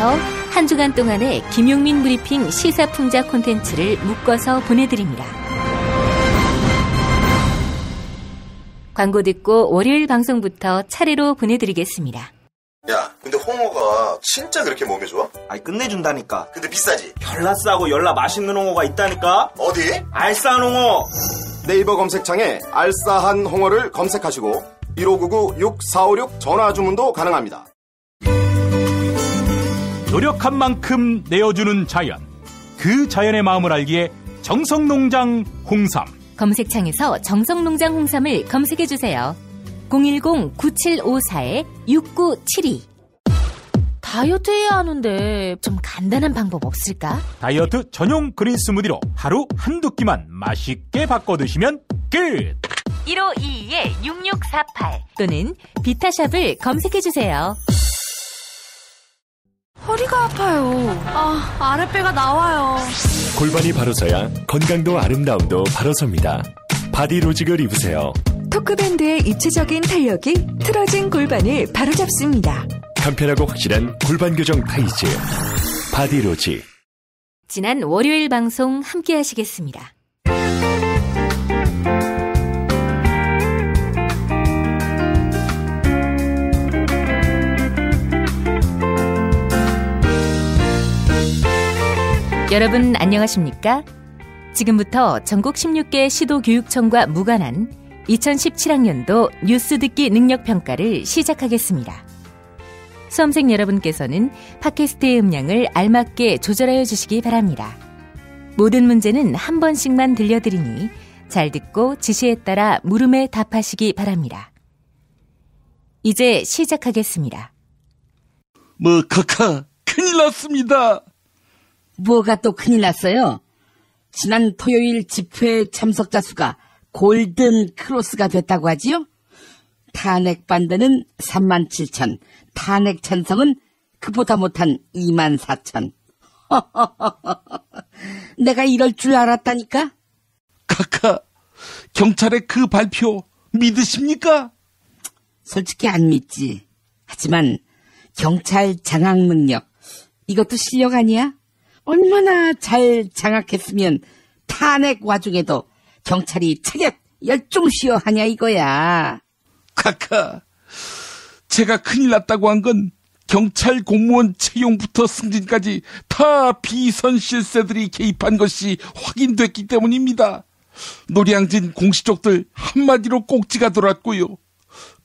지금부터 한 주간 동안의 김용민 브리핑 시사풍자 콘텐츠를 묶어서 보내드립니다. 광고 듣고 월요일 방송부터 차례로 보내드리겠습니다. 야, 근데 홍어가 진짜 그렇게 몸에 좋아? 아니 끝내준다니까. 근데 비싸지? 열나 싸고 열나 맛있는 홍어가 있다니까. 어디? 알싸한 홍어. 네이버 검색창에 알싸한 홍어를 검색하시고 1599-6456 전화 주문도 가능합니다. 노력한 만큼 내어주는 자연, 그 자연의 마음을 알기에 정성농장 홍삼. 검색창에서 정성농장 홍삼을 검색해주세요. 010-9754-6972. 다이어트 해야 하는데 좀 간단한 방법 없을까? 다이어트 전용 그린 스무디로 하루 한두 끼만 맛있게 바꿔 드시면 끝! 1522-6648 또는 비타샵을 검색해주세요. 허리가 아파요. 아랫배가 나와요. 골반이 바로 서야 건강도 아름다움도 바로 섭니다. 바디로직을 입으세요. 토크밴드의 입체적인 탄력이 틀어진 골반을 바로잡습니다. 간편하고 확실한 골반 교정 타이즈 바디로직. 지난 월요일 방송 함께 하시겠습니다. 여러분 안녕하십니까? 지금부터 전국 16개 시도교육청과 무관한 2017학년도 뉴스 듣기 능력평가를 시작하겠습니다. 수험생 여러분께서는 팟캐스트의 음량을 알맞게 조절하여 주시기 바랍니다. 모든 문제는 한 번씩만 들려드리니 잘 듣고 지시에 따라 물음에 답하시기 바랍니다. 이제 시작하겠습니다. 카카, 큰일 났습니다. 뭐가 또 큰일 났어요? 지난 토요일 집회 참석자 수가 골든 크로스가 됐다고 하지요? 탄핵 반대는 37,000, 탄핵 찬성은 그보다 못한 24,000. 내가 이럴 줄 알았다니까? 카카, 경찰의 그 발표 믿으십니까? 솔직히 안 믿지. 하지만 경찰 장악 능력, 이것도 실력 아니야? 얼마나 잘 장악했으면 탄핵 와중에도 경찰이 차렷 열중시어 하냐 이거야. 카카, 제가 큰일 났다고 한 건 경찰 공무원 채용부터 승진까지 다 비선 실세들이 개입한 것이 확인됐기 때문입니다. 노량진 공시족들 한마디로 꼭지가 돌았고요.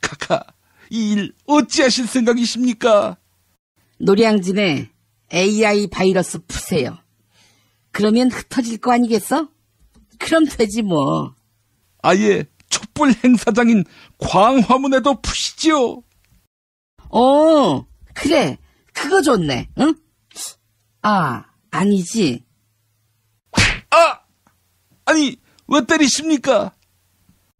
카카, 이 일 어찌하실 생각이십니까? 노량진에 AI 바이러스 푸세요. 그러면 흩어질 거 아니겠어? 그럼 되지 뭐. 아예 촛불 행사장인 광화문에도 푸시죠. 그래. 그거 좋네. 응? 아니지. 아니, 왜 때리십니까?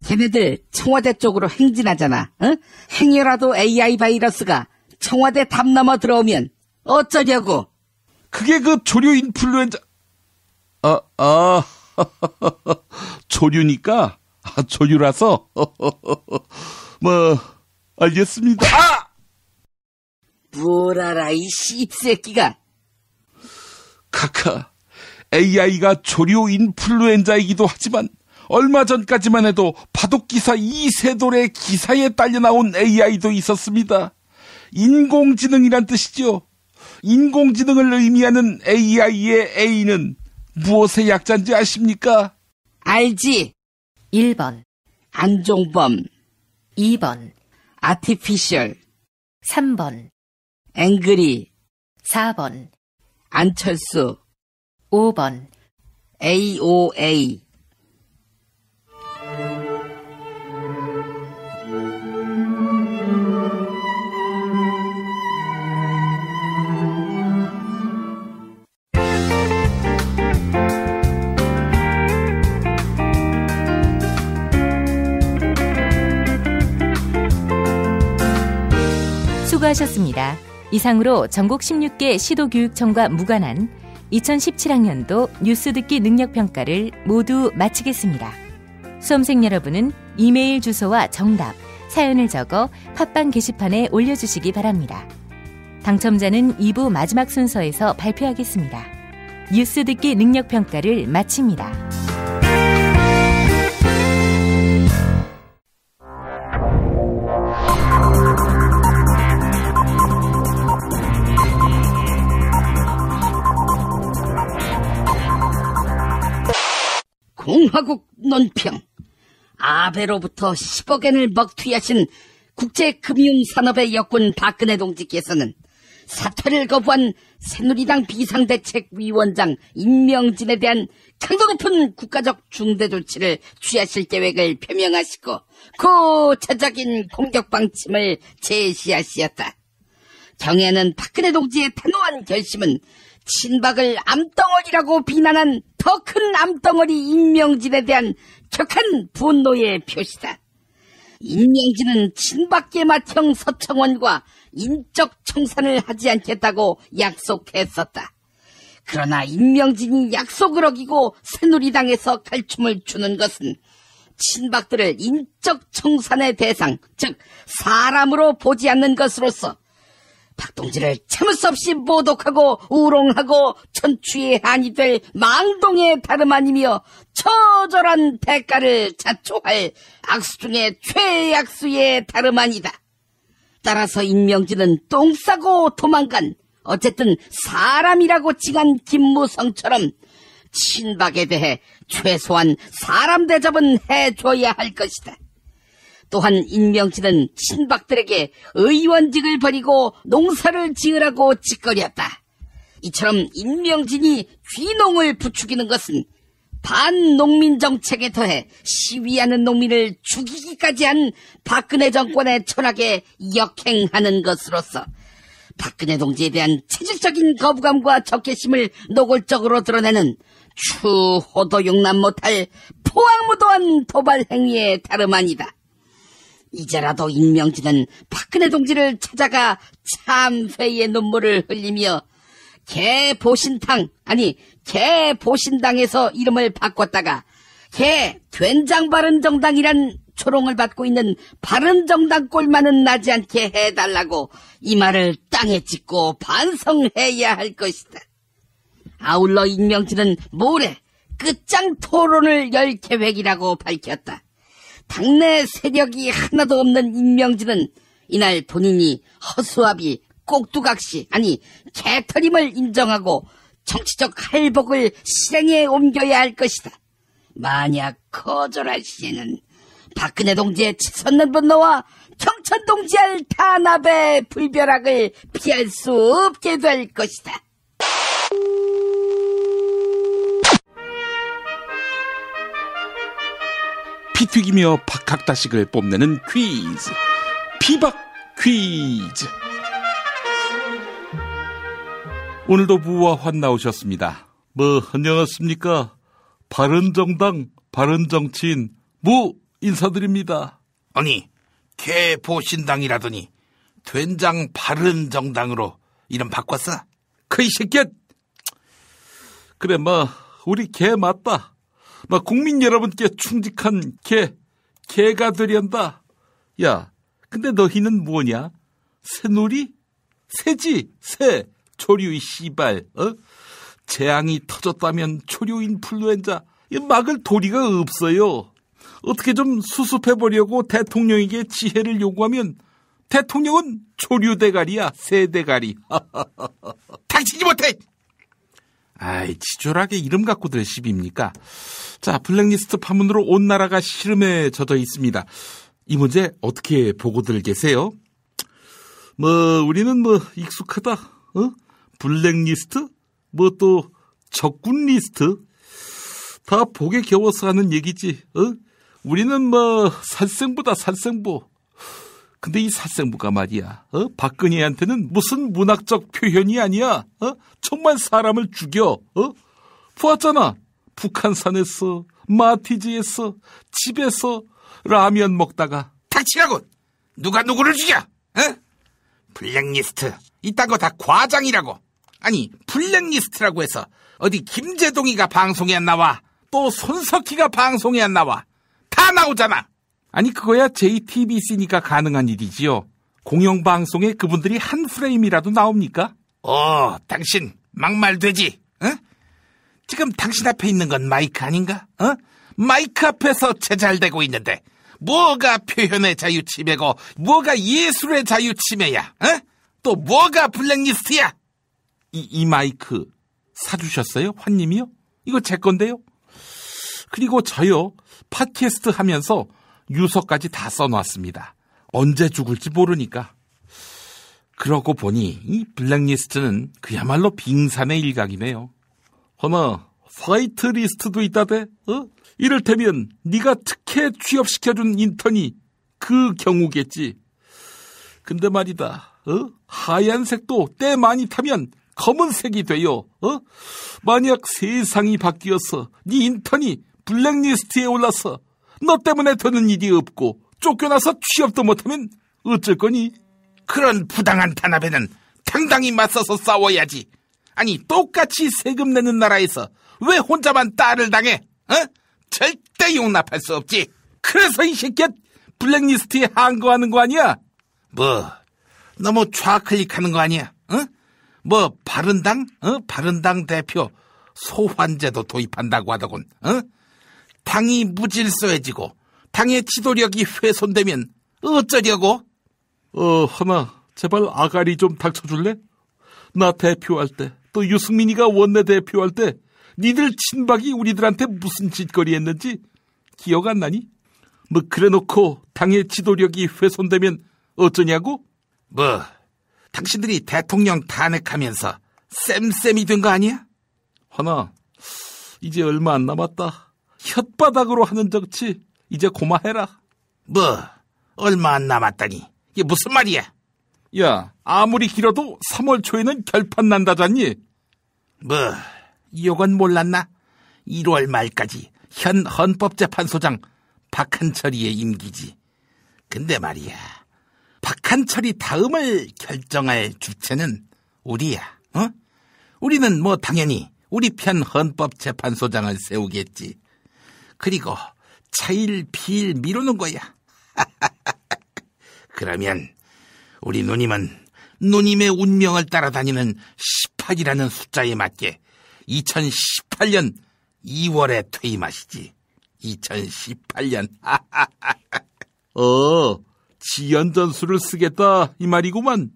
걔네들 청와대 쪽으로 행진하잖아. 응? 행여라도 AI 바이러스가 청와대 담 넘어 들어오면 어쩌려고? 그게 그 조류 인플루엔자. 조류니까? 조류라서? 알겠습니다. 뭘 알아, 이 씹새끼가. 카카, AI가 조류 인플루엔자이기도 하지만 얼마 전까지만 해도 바둑기사 이세돌의 기사에 딸려 나온 AI도 있었습니다. 인공지능이란 뜻이죠. 인공지능을 의미하는 AI의 A는 무엇의 약자인지 아십니까? 알지. 1번 안종범, 2번 아티피셜, 3번 앵그리, 4번 안철수, 5번 AOA. 수고하셨습니다. 이상으로 전국 16개 시도교육청과 무관한 2017학년도 뉴스 듣기 능력평가를 모두 마치겠습니다. 수험생 여러분은 이메일 주소와 정답, 사연을 적어 팟빵 게시판에 올려주시기 바랍니다. 당첨자는 2부 마지막 순서에서 발표하겠습니다. 뉴스 듣기 능력 평가를 마칩니다. 공화국 논평. 아베로부터 10억엔을 먹튀하신 국제금융산업의 역군 박근혜 동지께서는 사퇴를 거부한 새누리당 비상대책위원장 임명진에 대한 강도 높은 국가적 중대 조치를 취하실 계획을 표명하시고 구체적인 공격 방침을 제시하시었다. 경애하는 박근혜 동지의 단호한 결심은 친박을 암덩어리라고 비난한 더 큰 암덩어리 임명진에 대한 격한 분노의 표시다. 임명진은 친박계마형 서청원과 인적 청산을 하지 않겠다고 약속했었다. 그러나 임명진이 약속을 어기고 새누리당에서 칼춤을 추는 것은 친박들을 인적 청산의 대상, 즉 사람으로 보지 않는 것으로서 박동지를 참을 수 없이 모독하고 우롱하고 천추의 한이 될 망동의 다름 아니며 처절한 대가를 자초할 악수 중에 최악수의 다름 아니다. 따라서 임명진은 똥 싸고 도망간 어쨌든 사람이라고 칭한 김무성처럼 친박에 대해 최소한 사람 대접은 해줘야 할 것이다. 또한 임명진은 친박들에게 의원직을 버리고 농사를 지으라고 짓거렸다. 이처럼 임명진이 귀농을 부추기는 것은 반농민 정책에 더해 시위하는 농민을 죽이기까지 한 박근혜 정권의 철학에 역행하는 것으로서 박근혜 동지에 대한 체질적인 거부감과 적개심을 노골적으로 드러내는 추호도 용납 못할 포악무도한 도발 행위에 다름 아니다. 이제라도 임명진은 박근혜 동지를 찾아가 참회의 눈물을 흘리며 개보신당에서 이름을 바꿨다가 된장바른정당이란 초롱을 받고 있는 바른정당 꼴만은 나지 않게 해달라고 이 말을 땅에 찍고 반성해야 할 것이다. 아울러 임명진은 모레 끝장 토론을 열 계획이라고 밝혔다. 당내 세력이 하나도 없는 임명진은 이날 본인이 허수아비, 꼭두각시, 개털임을 인정하고 정치적 할복을 실행에 옮겨야 할 것이다. 만약 거절할 시에는 박근혜 동지의 치솟는 분노와 경천 동지의 탄압의 불벼락을 피할 수 없게 될 것이다. 피 튀기며 박학다식을 뽐내는 퀴즈, 피박 퀴즈. 오늘도 무와 환 나오셨습니다. 안녕하십니까. 바른정당, 바른정치인 무 인사드립니다. 아니, 개보신당이라더니 된장 바른정당으로 이름 바꿨어? 그 이 새끼야. 그래, 우리 개 맞다. 국민 여러분께 충직한 개가 되련다. 야, 근데 너희는 뭐냐? 새누리? 새지, 새. 초류의 씨발, 재앙이 터졌다면 초류 인플루엔자, 막을 도리가 없어요. 어떻게 좀 수습해보려고 대통령에게 지혜를 요구하면 대통령은 초류 대가리야, 새 대가리. 당신이 못해! 아이, 치졸하게 이름 갖고들 시비입니까? 자, 블랙리스트 파문으로 온 나라가 시름에 젖어 있습니다. 이 문제 어떻게 보고들 계세요? 우리는 익숙하다. 블랙리스트? 또 적군 리스트? 다 복에 겨워서 하는 얘기지. 우리는 살생부다, 살생부. 근데 이 살생부가 말이야, 박근혜한테는 무슨 문학적 표현이 아니야. 정말 사람을 죽여. 보았잖아. 북한산에서, 마티즈에서, 집에서 라면 먹다가. 닥치라고! 누가 누구를 죽여? 블랙리스트 이딴 거 다 과장이라고. 아니, 블랙리스트라고 해서 어디 김재동이가 방송에 안 나와, 또 손석희가 방송에 안 나와. 다 나오잖아. 아니, 그거야 JTBC니까 가능한 일이지요. 공영방송에 그분들이 한 프레임이라도 나옵니까? 당신 막말되지? 어? 지금 당신 앞에 있는 건 마이크 아닌가? 마이크 앞에서 제잘되고 있는데 뭐가 표현의 자유 침해고 뭐가 예술의 자유 침해야? 또 뭐가 블랙리스트야? 이 마이크 사주셨어요? 환님이요? 이거 제 건데요? 그리고 저요, 팟캐스트 하면서 유서까지 다 써놨습니다. 언제 죽을지 모르니까. 그러고 보니 이 블랙리스트는 그야말로 빙산의 일각이네요. 허나 화이트 리스트도 있다대. 이를테면 네가 특혜 취업시켜준 인턴이 그 경우겠지. 근데 말이다. 하얀색도 때 많이 타면 검은색이 돼요. 만약 세상이 바뀌어서 네 인턴이 블랙리스트에 올라서 너 때문에 되는 일이 없고 쫓겨나서 취업도 못하면 어쩔 거니? 그런 부당한 탄압에는 당당히 맞서서 싸워야지. 아니, 똑같이 세금 내는 나라에서 왜 혼자만 딸을 당해? 절대 용납할 수 없지. 그래서 이 새끼야 블랙리스트에 항거하는 거 아니야? 너무 좌클릭하는 거 아니야? 바른당? 바른당 대표 소환제도 도입한다고 하더군. 당이 무질서해지고 당의 지도력이 훼손되면 어쩌려고? 허나 제발 아가리 좀 닥쳐줄래? 나 대표할 때, 또 유승민이가 원내대표할 때 니들 친박이 우리들한테 무슨 짓거리 했는지 기억 안 나니? 그래놓고 당의 지도력이 훼손되면 어쩌냐고? 당신들이 대통령 탄핵하면서 쌤쌤이 된 거 아니야? 허나 이제 얼마 안 남았다. 혓바닥으로 하는 정치 이제 고마해라. 얼마 안 남았다니 이게 무슨 말이야? 야, 아무리 길어도 3월 초에는 결판 난다잖니? 이건 몰랐나? 1월 말까지 현 헌법재판소장 박한철이의 임기지. 근데 말이야, 박한철이 다음을 결정할 주체는 우리야. 우리는 당연히 우리 편 헌법재판소장을 세우겠지. 그리고 차일 피일 미루는 거야. 그러면 우리 누님은 누님의 운명을 따라다니는 18이라는 숫자에 맞게 2018년 2월에 퇴임하시지. 2018년. 지연전술을 쓰겠다 이 말이구만.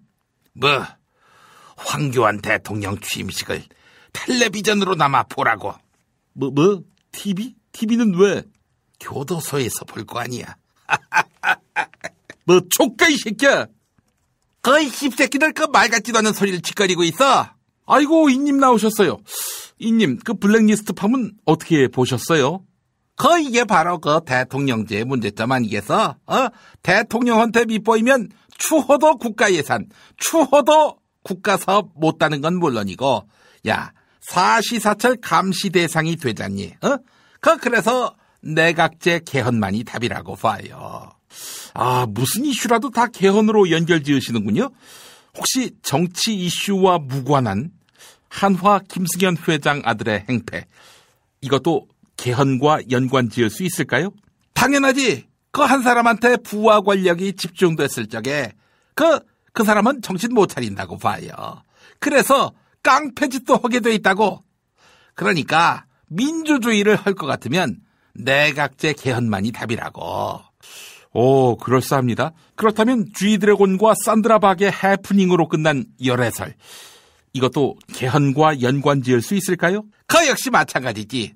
황교안 대통령 취임식을 텔레비전으로나마 보라고. TV? TV는 왜? 교도소에서 볼 거 아니야. 족가 이 새끼야. 거의 씹새끼들 그 말 같지도 않은 소리를 짓거리고 있어. 아이고, 이님 나오셨어요. 이님, 그 블랙리스트 파문 어떻게 보셨어요? 이게 바로 그 대통령제의 문제점 아니겠어? 대통령한테 밑보이면 추호도 국가예산, 추호도 국가사업 못 따는 건 물론이고, 야, 사시사철 감시 대상이 되잖니. 그래서 내각제 개헌만이 답이라고 봐요. 무슨 이슈라도 다 개헌으로 연결 지으시는군요. 혹시 정치 이슈와 무관한 한화 김승현 회장 아들의 행패, 이것도 개헌과 연관 지을 수 있을까요? 당연하지. 그 한 사람한테 부와 권력이 집중됐을 적에 그 사람은 정신 못 차린다고 봐요. 그래서 깡패짓도 하게 돼 있다고. 그러니까 민주주의를 할 것 같으면 내각제 개헌만이 답이라고. 그럴싸합니다. 그렇다면 G드래곤과 산드라 박의 해프닝으로 끝난 열애설, 이것도 개헌과 연관 지을 수 있을까요? 그 역시 마찬가지지.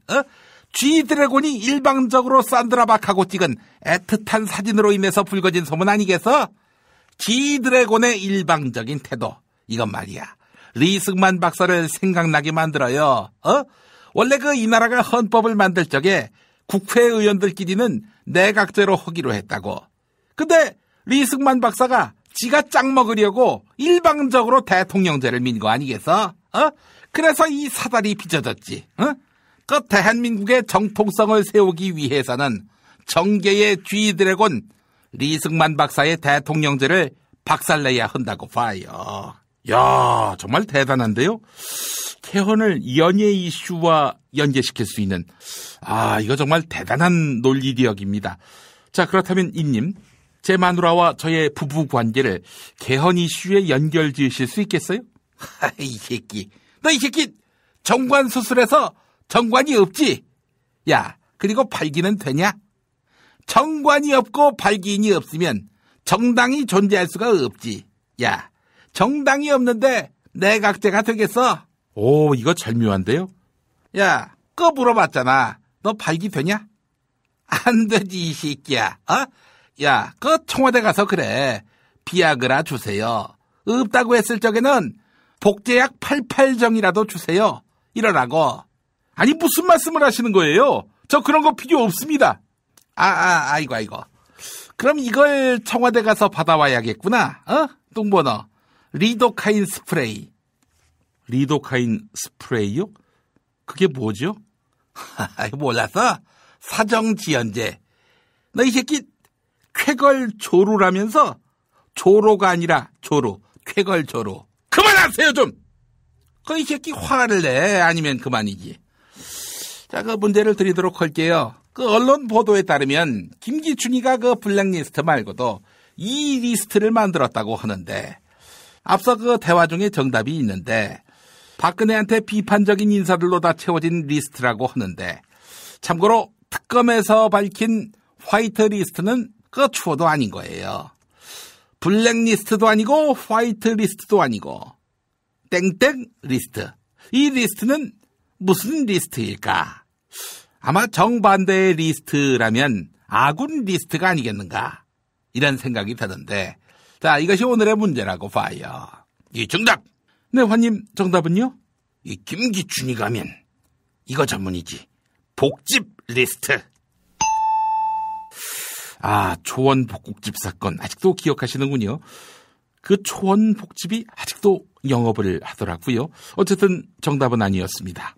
G드래곤이 일방적으로 산드라 박하고 찍은 애틋한 사진으로 인해서 불거진 소문 아니겠어? G드래곤의 일방적인 태도, 이건 말이야, 리승만 박사를 생각나게 만들어요. 원래 이 나라가 헌법을 만들 적에 국회의원들끼리는 내각제로 하기로 했다고. 근데 리승만 박사가 지가 짱 먹으려고 일방적으로 대통령제를 민 거 아니겠어? 그래서 이 사달이 빚어졌지. 그 대한민국의 정통성을 세우기 위해서는 정계의 G드래곤 리승만 박사의 대통령제를 박살내야 한다고 봐요. 야, 정말 대단한데요? 개헌을 연예 이슈와 연계시킬 수 있는, 이거 정말 대단한 논리력입니다. 자, 그렇다면 이님, 제 마누라와 저의 부부 관계를 개헌 이슈에 연결 지으실 수 있겠어요? 이 새끼. 너 이 새끼 정관 수술해서 정관이 없지? 야, 그리고 발기는 되냐? 정관이 없고 발기인이 없으면 정당이 존재할 수가 없지. 야, 정당이 없는데 내각제가 되겠어? 오, 이거 절묘한데요? 야, 그거 물어봤잖아. 너 발기 되냐? 안 되지, 이 새끼야. 어? 야, 그 청와대 가서 그래. 비아그라 주세요. 없다고 했을 적에는 복제약 88정이라도 주세요. 이러라고. 아니, 무슨 말씀을 하시는 거예요? 저 그런 거 필요 없습니다. 아이고. 그럼 이걸 청와대 가서 받아와야겠구나. 똥번호. 리도카인 스프레이. 리도카인 스프레이요? 그게 뭐죠? 몰랐어? 사정지연제. 너 이 새끼 쾌걸조루라면서? 조로가 아니라 조루. 쾌걸조루. 그만하세요 좀. 그 이 새끼 화를 내. 아니면 그만이지. 자, 그 문제를 드리도록 할게요. 그 언론 보도에 따르면 김기춘이가 그 블랙리스트 말고도 이 리스트를 만들었다고 하는데, 앞서 그 대화 중에 정답이 있는데 박근혜한테 비판적인 인사들로 다 채워진 리스트라고 하는데, 참고로 특검에서 밝힌 화이트 리스트는 그 추호도 아닌 거예요. 블랙리스트도 아니고 화이트 리스트도 아니고 땡땡 리스트. 이 리스트는 무슨 리스트일까? 아마 정반대의 리스트라면 아군 리스트가 아니겠는가, 이런 생각이 드는데, 자, 이것이 오늘의 문제라고 봐요. 이 정답. 네, 환님, 정답은요? 이 김기춘이 가면 이거 전문이지. 복집 리스트. 아, 초원복국집 사건 아직도 기억하시는군요. 그 초원복집이 아직도 영업을 하더라고요. 어쨌든 정답은 아니었습니다.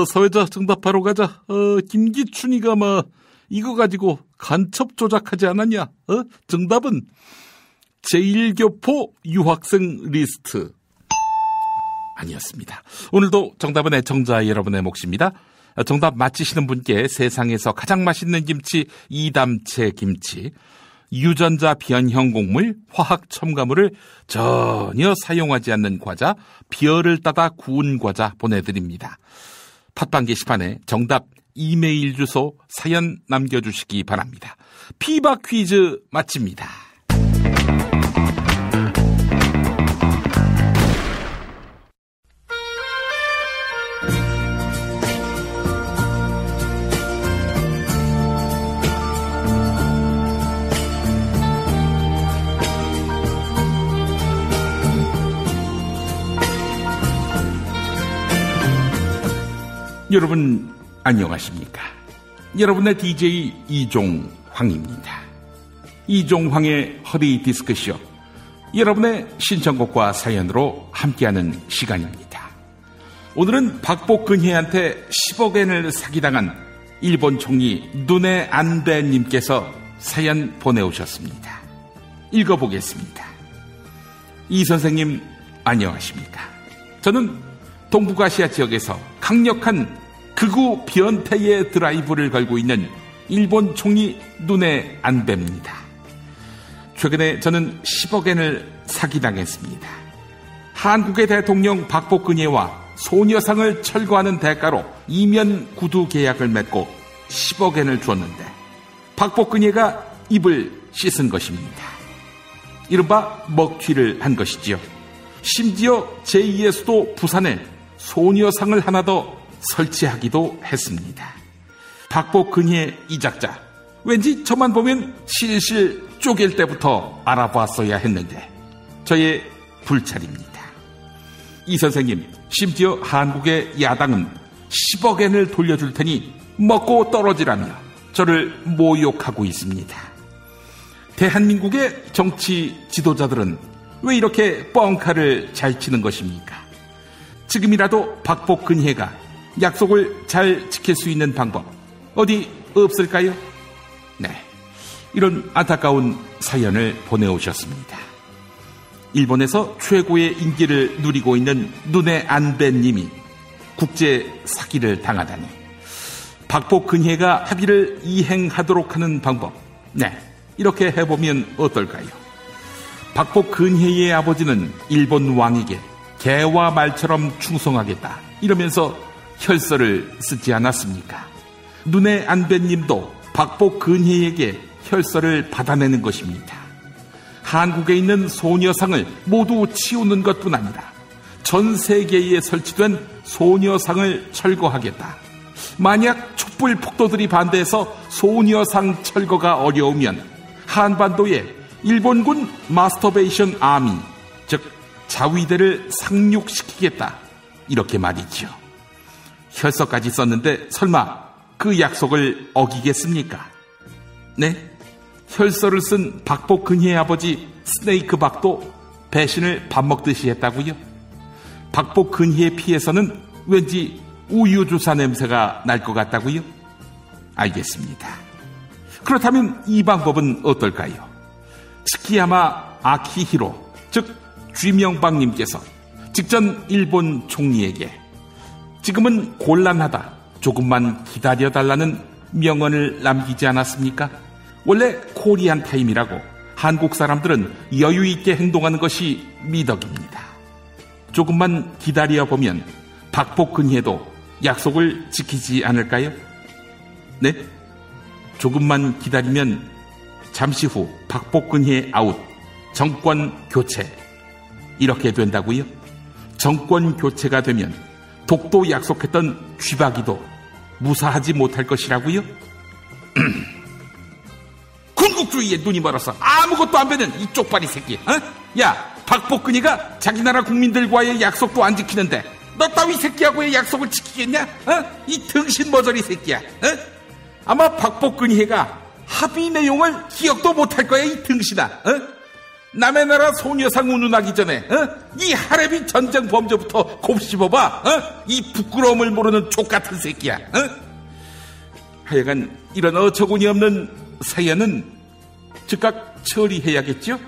사회자 정답하러 가자. 김기춘이가 이거 가지고 간첩 조작하지 않았냐? 정답은 제1교포 유학생 리스트. 아니었습니다. 오늘도 정답은 애청자 여러분의 몫입니다. 정답 맞히시는 분께 세상에서 가장 맛있는 김치 이담채 김치, 유전자 변형 곡물, 화학 첨가물을 전혀 사용하지 않는 과자 비어를 따다 구운 과자 보내드립니다. 팟빵 게시판에 정답, 이메일 주소, 사연 남겨주시기 바랍니다. 피바 퀴즈 마칩니다. 여러분 안녕하십니까? 여러분의 DJ 이종황입니다. 이종황의 허리 디스크쇼, 여러분의 신청곡과 사연으로 함께하는 시간입니다. 오늘은 박복근혜한테 10억엔을 사기당한 일본 총리 눈에 안배님께서 사연 보내오셨습니다. 읽어보겠습니다. 이 선생님 안녕하십니까? 저는 동북아시아 지역에서 강력한 극우 변태의 드라이브를 걸고 있는 일본 총리 눈에 안배입니다. 최근에 저는 10억엔을 사기당했습니다. 한국의 대통령 박복근혜와 소녀상을 철거하는 대가로 이면 구두 계약을 맺고 10억엔을 줬는데 박복근혜가 입을 씻은 것입니다. 이른바 먹튀를 한 것이지요. 심지어 제2의 수도 부산에 소녀상을 하나 더 설치하기도 했습니다. 박복근혜 이 작자, 왠지 저만 보면 실실 쪼갤 때부터 알아봤어야 했는데 저의 불찰입니다. 이 선생님, 심지어 한국의 야당은 10억엔을 돌려줄 테니 먹고 떨어지라며 저를 모욕하고 있습니다. 대한민국의 정치 지도자들은 왜 이렇게 뻥카를 잘 치는 것입니까? 지금이라도 박복근혜가 약속을 잘 지킬 수 있는 방법 어디 없을까요? 네, 이런 안타까운 사연을 보내오셨습니다. 일본에서 최고의 인기를 누리고 있는 눈에 안배님이 국제 사기를 당하다니, 박복근혜가 합의를 이행하도록 하는 방법, 네, 이렇게 해보면 어떨까요? 박복 근혜의 아버지는 일본 왕에게 개와 말처럼 충성하겠다 이러면서 혈서를 쓰지 않았습니까? 눈의 안배님도 박복 근혜에게 혈서를 받아내는 것입니다. 한국에 있는 소녀상을 모두 치우는 것뿐 아니라 전 세계에 설치된 소녀상을 철거하겠다. 만약 촛불 폭도들이 반대해서 소녀상 철거가 어려우면 한반도에 일본군 마스터베이션 아미, 즉 자위대를 상륙시키겠다. 이렇게 말이죠. 혈서까지 썼는데 설마 그 약속을 어기겠습니까? 네? 혈서를 쓴 박복 근혜의 아버지 스네이크 박도 배신을 밥 먹듯이 했다고요? 박복 근혜의 피에서는 왠지 우유주사 냄새가 날 것 같다고요? 알겠습니다. 그렇다면 이 방법은 어떨까요? 츠키야마 아키히로, 즉 쥐명박님께서 직전 일본 총리에게 지금은 곤란하다, 조금만 기다려달라는 명언을 남기지 않았습니까? 원래 코리안 타임이라고 한국 사람들은 여유 있게 행동하는 것이 미덕입니다. 조금만 기다려보면 박복 근혜도 약속을 지키지 않을까요? 네? 조금만 기다리면 잠시 후 박복 근혜 아웃, 정권 교체 이렇게 된다고요? 정권 교체가 되면 독도 약속했던 쥐박이도 무사하지 못할 것이라고요? 군국주의에 눈이 멀어서 아무것도 안 배는 이 쪽발이 새끼. 야, 박복 근혜가 자기 나라 국민들과의 약속도 안 지키는데 너 따위 새끼하고의 약속을 지키겠냐? 이 등신머저리 새끼야. 아마 박복 근혜가 합의 내용을 기억도 못할 거야, 이 등신아. 남의 나라 소녀상 운운하기 전에 이 하레비 전쟁 범죄부터 곱씹어봐. 이 부끄러움을 모르는 족같은 새끼야. 하여간 이런 어처구니 없는 사연은 즉각 처리해야겠죠?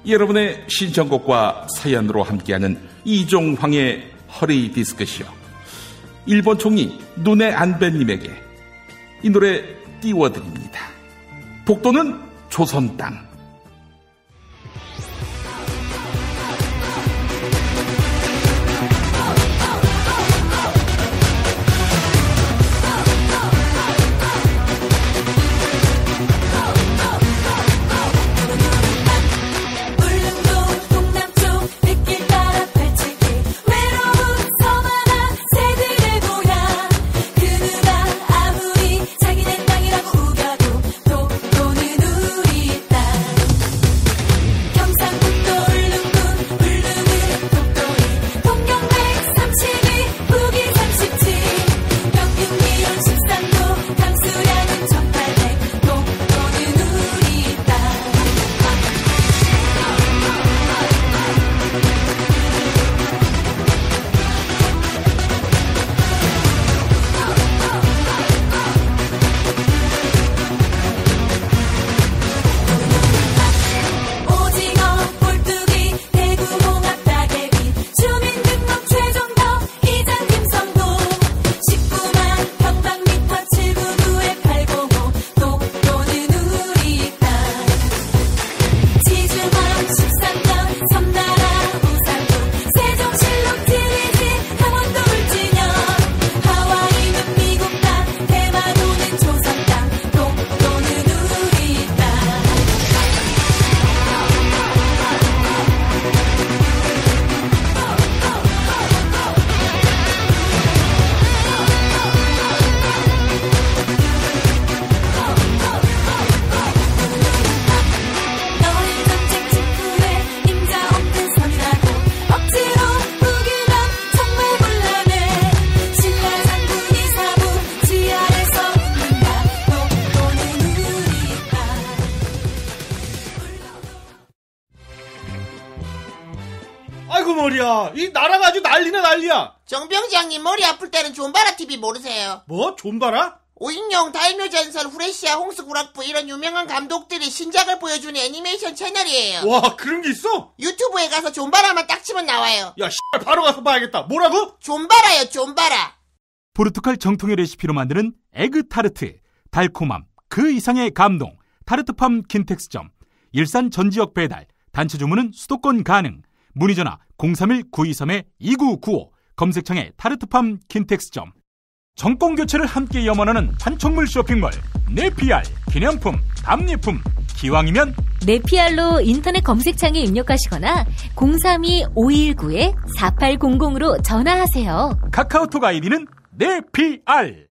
여러분의 신청곡과 사연으로 함께하는 이종황의 허리 디스크쇼. 일본 총리 눈의 안배님에게 이 노래 띄워드립니다. 독도는 조선 땅. 아이고 머리야, 이 나라가 아주 난리네 난리야. 정병장님 머리 아플 때는 존바라 TV 모르세요? 뭐? 존바라? 오인용, 다이묘전설, 후레시아, 홍수구락부 이런 유명한 감독들이 신작을 보여주는 애니메이션 채널이에요. 와, 그런 게 있어? 유튜브에 가서 존바라만 딱 치면 나와요. 야, 바로 가서 봐야겠다. 뭐라고? 존바라요, 존바라. 포르투갈 정통의 레시피로 만드는 에그타르트, 달콤함, 그 이상의 감동, 타르트팜 킨텍스점, 일산 전 지역 배달, 단체 주문은 수도권 가능, 문의전화 031-923-2995, 검색창에 타르트팜 킨텍스점. 정권교체를 함께 염원하는 판촉물 쇼핑몰 네피알, 기념품, 답례품, 기왕이면 네피알로 인터넷 검색창에 입력하시거나 032-519-4800으로 전화하세요. 카카오톡 아이디는 네피알.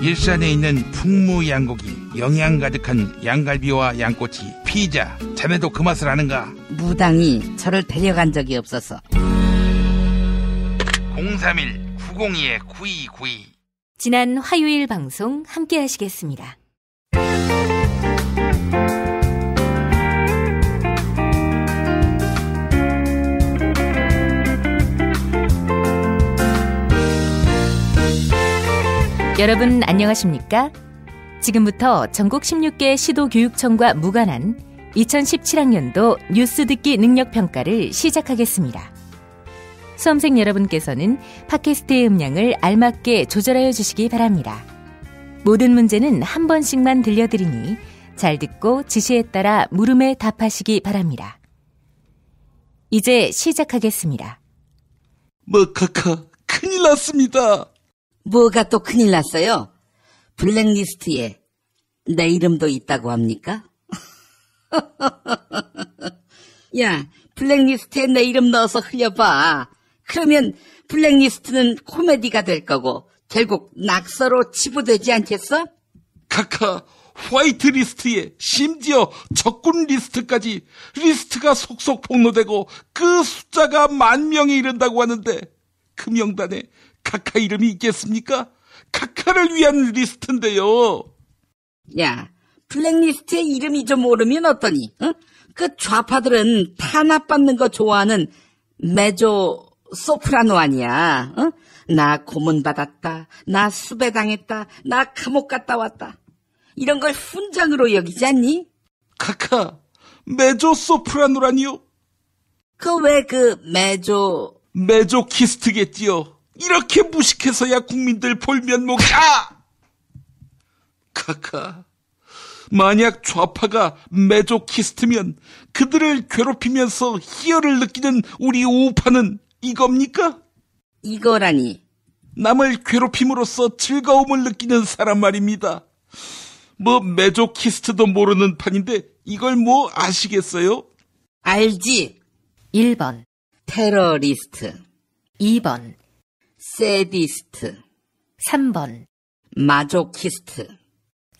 일산에 있는 풍무양고기, 영양 가득한 양갈비와 양꼬치, 피자, 자네도 그 맛을 아는가? 무당이 저를 데려간 적이 없어서. 031-902-9292. 지난 화요일 방송 함께 하시겠습니다. 여러분 안녕하십니까? 지금부터 전국 16개 시도교육청과 무관한 2017학년도 뉴스 듣기 능력평가를 시작하겠습니다. 수험생 여러분께서는 팟캐스트의 음량을 알맞게 조절하여 주시기 바랍니다. 모든 문제는 한 번씩만 들려드리니 잘 듣고 지시에 따라 물음에 답하시기 바랍니다. 이제 시작하겠습니다. 카카, 큰일 났습니다. 뭐가 또 큰일 났어요? 블랙리스트에 내 이름도 있다고 합니까? 야, 블랙리스트에 내 이름 넣어서 흘려봐. 그러면 블랙리스트는 코미디가 될 거고 결국 낙서로 치부되지 않겠어? 카카, 화이트리스트에 심지어 적군 리스트까지 리스트가 속속 폭로되고 그 숫자가 10,000명에 이른다고 하는데 그 명단에 카카 이름이 있겠습니까? 카카를 위한 리스트인데요. 야, 블랙리스트에 이름이 좀 오르면 어떠니? 어? 그 좌파들은 탄압받는 거 좋아하는 메조 소프라노 아니야? 어? 나 고문받았다, 나 수배당했다, 나 감옥 갔다 왔다. 이런 걸 훈장으로 여기지 않니? 카카, 메조 소프라노라니요? 메조키스트겠지요. 이렇게 무식해서야 국민들 볼 면목이. 카카, 만약 좌파가 메조키스트면 그들을 괴롭히면서 희열을 느끼는 우리 우파는 이겁니까? 이거라니. 남을 괴롭힘으로써 즐거움을 느끼는 사람 말입니다. 메조키스트도 모르는 판인데 이걸 아시겠어요? 알지. 1번 테러리스트, 2번 세디스트, 3번 마조키스트,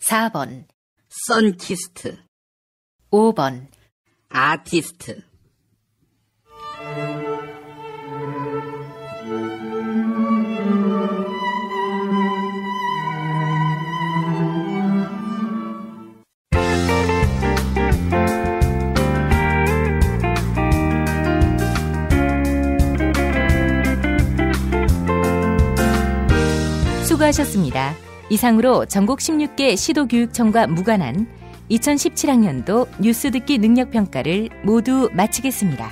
4번 선키스트, 5번 아티스트. 수고하셨습니다. 이상으로 전국 16개 시도교육청과 무관한 2017학년도 뉴스 듣기 능력평가를 모두 마치겠습니다.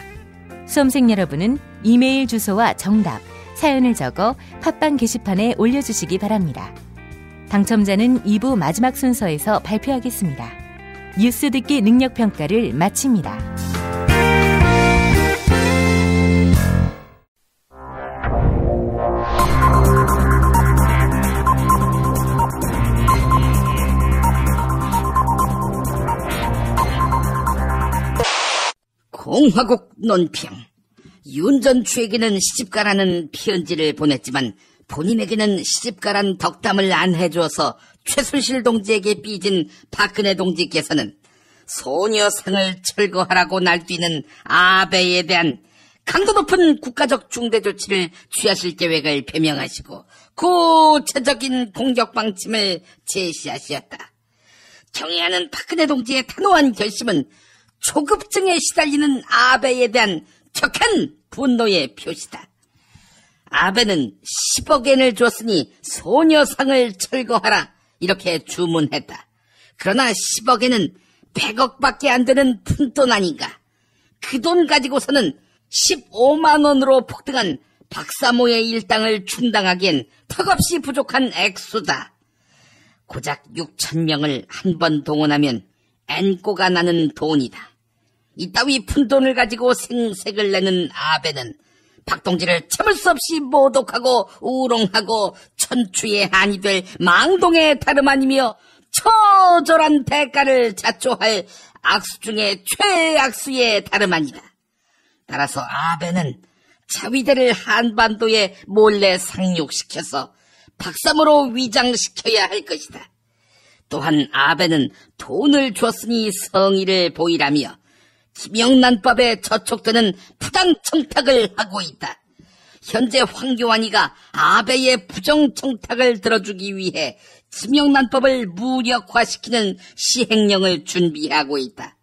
수험생 여러분은 이메일 주소와 정답, 사연을 적어 팟빵 게시판에 올려주시기 바랍니다. 당첨자는 2부 마지막 순서에서 발표하겠습니다. 뉴스 듣기 능력평가를 마칩니다. 공화국 논평. 윤 전 주에게는 시집가라는 편지를 보냈지만 본인에게는 시집가란 덕담을 안 해주어서 최순실 동지에게 삐진 박근혜 동지께서는 소녀상을 철거하라고 날뛰는 아베에 대한 강도 높은 국가적 중대 조치를 취하실 계획을 표명하시고 구체적인 공격 방침을 제시하셨다. 경애하는 박근혜 동지의 단호한 결심은 조급증에 시달리는 아베에 대한 격한 분노의 표시다. 아베는 10억엔을 줬으니 소녀상을 철거하라 이렇게 주문했다. 그러나 10억엔은 100억밖에 안 되는 푼돈 아닌가. 그 돈 가지고서는 15만 원으로 폭등한 박사모의 일당을 충당하기엔 턱없이 부족한 액수다. 고작 6,000명을 한 번 동원하면 엔꼬가 나는 돈이다. 이따위 푼돈을 가지고 생색을 내는 아베는 박동지를 참을 수 없이 모독하고 우롱하고 천추의 한이 될 망동의 다름 아니며 처절한 대가를 자초할 악수 중에 최악수의 다름 아니다. 따라서 아베는 자위대를 한반도에 몰래 상륙시켜서 박사모로 위장시켜야 할 것이다. 또한 아베는 돈을 줬으니 성의를 보이라며 김영란법에 저촉되는 부당 청탁을 하고 있다. 현재 황교안이가 아베의 부정 청탁을 들어주기 위해 김영란법을 무력화시키는 시행령을 준비하고 있다.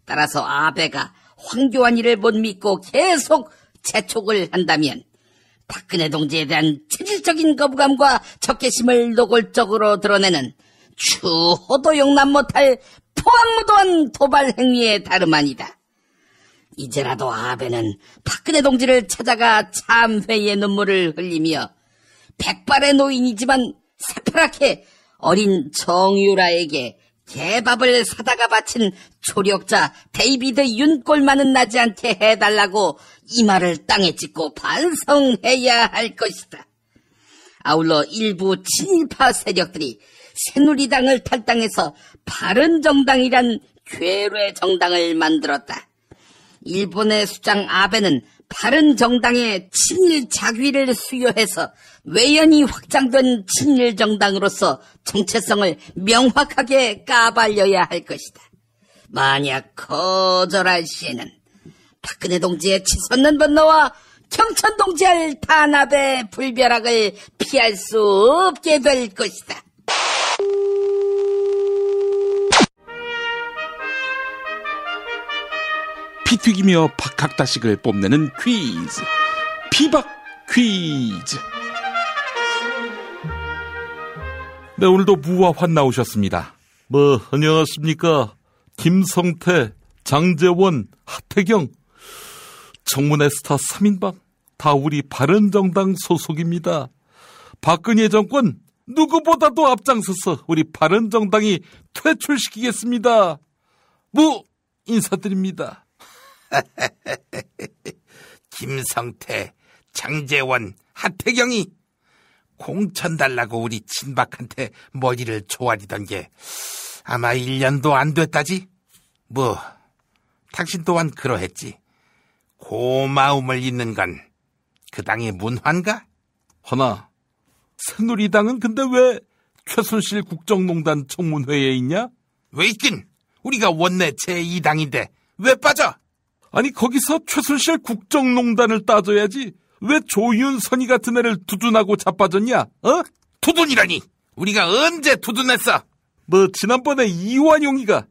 따라서 아베가 황교안이를 못 믿고 계속 재촉을 한다면 박근혜 동지에 대한 체질적인 거부감과 적개심을 노골적으로 드러내는 추호도 용납 못할 포악무도한 도발 행위에 다름 아니다. 이제라도 아베는 박근혜 동지를 찾아가 참회의 눈물을 흘리며 백발의 노인이지만 새파랗게 어린 정유라에게 개밥을 사다가 바친 조력자 데이비드 윤꼴만은 나지 않게 해달라고 이 말을 땅에 찍고 반성해야 할 것이다. 아울러 일부 친일파 세력들이 새누리당을 탈당해서 바른정당이란 괴뢰 정당을 만들었다. 일본의 수장 아베는 바른정당의 친일 자귀를 수여해서 외연이 확장된 친일 정당으로서 정체성을 명확하게 까발려야 할 것이다. 만약 거절할 시에는 박근혜 동지의 치솟는 분노와 경천 동지할 탄압의 불벼락을 피할 수 없게 될 것이다. 피 튀기며 박학다식을 뽐내는 퀴즈, 피박 퀴즈. 네, 오늘도 무화환 나오셨습니다. 안녕하십니까. 김성태, 장재원, 하태경, 청문회 스타 3인방 다 우리 바른정당 소속입니다. 박근혜 정권 누구보다도 앞장서서 우리 바른정당이 퇴출시키겠습니다. 인사드립니다. 김성태, 장재원, 하태경이 공천 달라고 우리 친박한테 머리를 조아리던 게 아마 1년도 안 됐다지? 당신 또한 그러했지. 고마움을 잇는 건 그 당의 문화인가? 허나 새누리당은 근데 왜 최순실 국정농단 청문회에 있냐? 왜 있긴? 우리가 원내 제2당인데 왜 빠져? 아니 거기서 최순실 국정농단을 따져야지 왜 조윤선이 같은 애를 두둔하고 자빠졌냐? 두둔이라니? 우리가 언제 두둔했어? 지난번에 이완영이가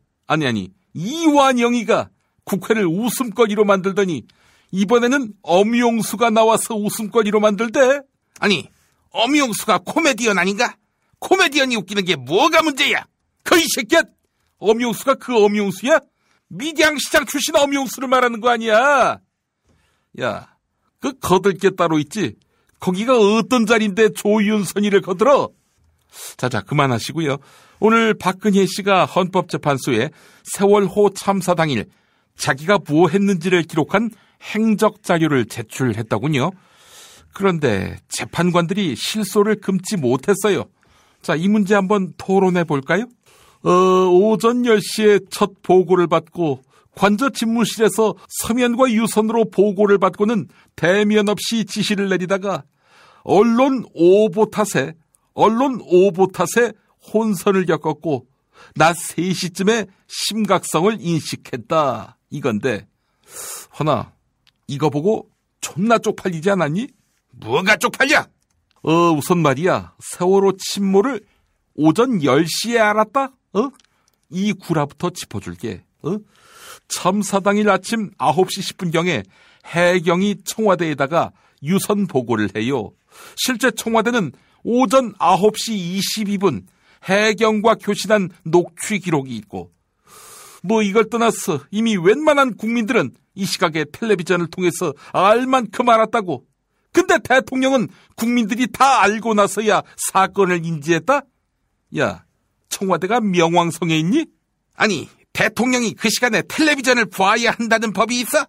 국회를 웃음거리로 만들더니 이번에는 엄용수가 나와서 웃음거리로 만들대? 아니 엄용수가 코미디언 아닌가? 코미디언이 웃기는 게 뭐가 문제야? 이 새끼야! 엄용수가 그 엄용수야? 미량시장 출신 엄용수를 말하는 거 아니야? 야, 거들 게 따로 있지? 거기가 어떤 자리인데 조윤선이를 거들어? 자, 그만하시고요. 오늘 박근혜 씨가 헌법재판소에 세월호 참사 당일 자기가 뭐 했는지를 기록한 행적 자료를 제출했더군요. 그런데 재판관들이 실소를 금치 못했어요. 자, 이 문제 한번 토론해 볼까요? 오전 10시에 첫 보고를 받고 관저 집무실에서 서면과 유선으로 보고를 받고는 대면 없이 지시를 내리다가 언론 오보 탓에 혼선을 겪었고 낮 3시쯤에 심각성을 인식했다. 이건데 허나 이거 보고 존나 쪽팔리지 않았니? 뭐가 쪽팔려? 우선 말이야. 세월호 침몰을 오전 10시에 알았다? 이 구라부터 짚어줄게. 참사 당일 아침 9시 10분경에 해경이 청와대에다가 유선 보고를 해요. 실제 청와대는 오전 9시 22분 해경과 교신한 녹취 기록이 있고, 뭐 이걸 떠나서 이미 웬만한 국민들은 이 시각에 텔레비전을 통해서 알만큼 알았다고. 근데 대통령은 국민들이 다 알고 나서야 사건을 인지했다? 야, 청와대가 명왕성에 있니? 아니, 대통령이 그 시간에 텔레비전을 봐야 한다는 법이 있어?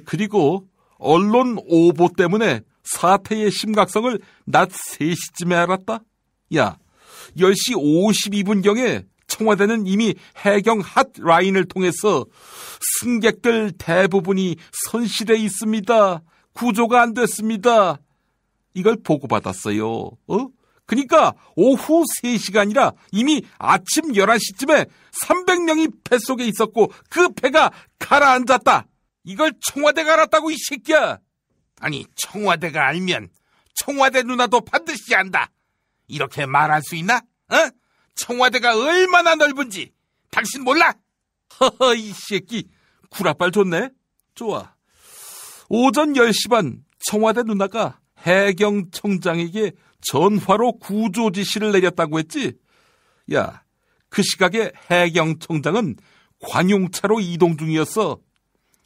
그리고 언론 오보 때문에 사태의 심각성을 낮 3시쯤에 알았다? 야, 10시 52분경에 청와대는 이미 해경 핫라인을 통해서 승객들 대부분이 선실에 있습니다. 구조가 안 됐습니다. 이걸 보고받았어요. 그러니까 오후 3시가 아니라 이미 아침 11시쯤에 300명이 뱃속에 있었고 그 배가 가라앉았다. 이걸 청와대가 알았다고, 이 새끼야. 아니, 청와대가 알면 청와대 누나도 반드시 안다. 이렇게 말할 수 있나? 청와대가 얼마나 넓은지 당신 몰라? 허허, 이 새끼 구라빨 좋네. 좋아. 오전 10시 반 청와대 누나가 해경청장에게 전화로 구조 지시를 내렸다고 했지? 야, 그 시각에 해경청장은 관용차로 이동 중이었어.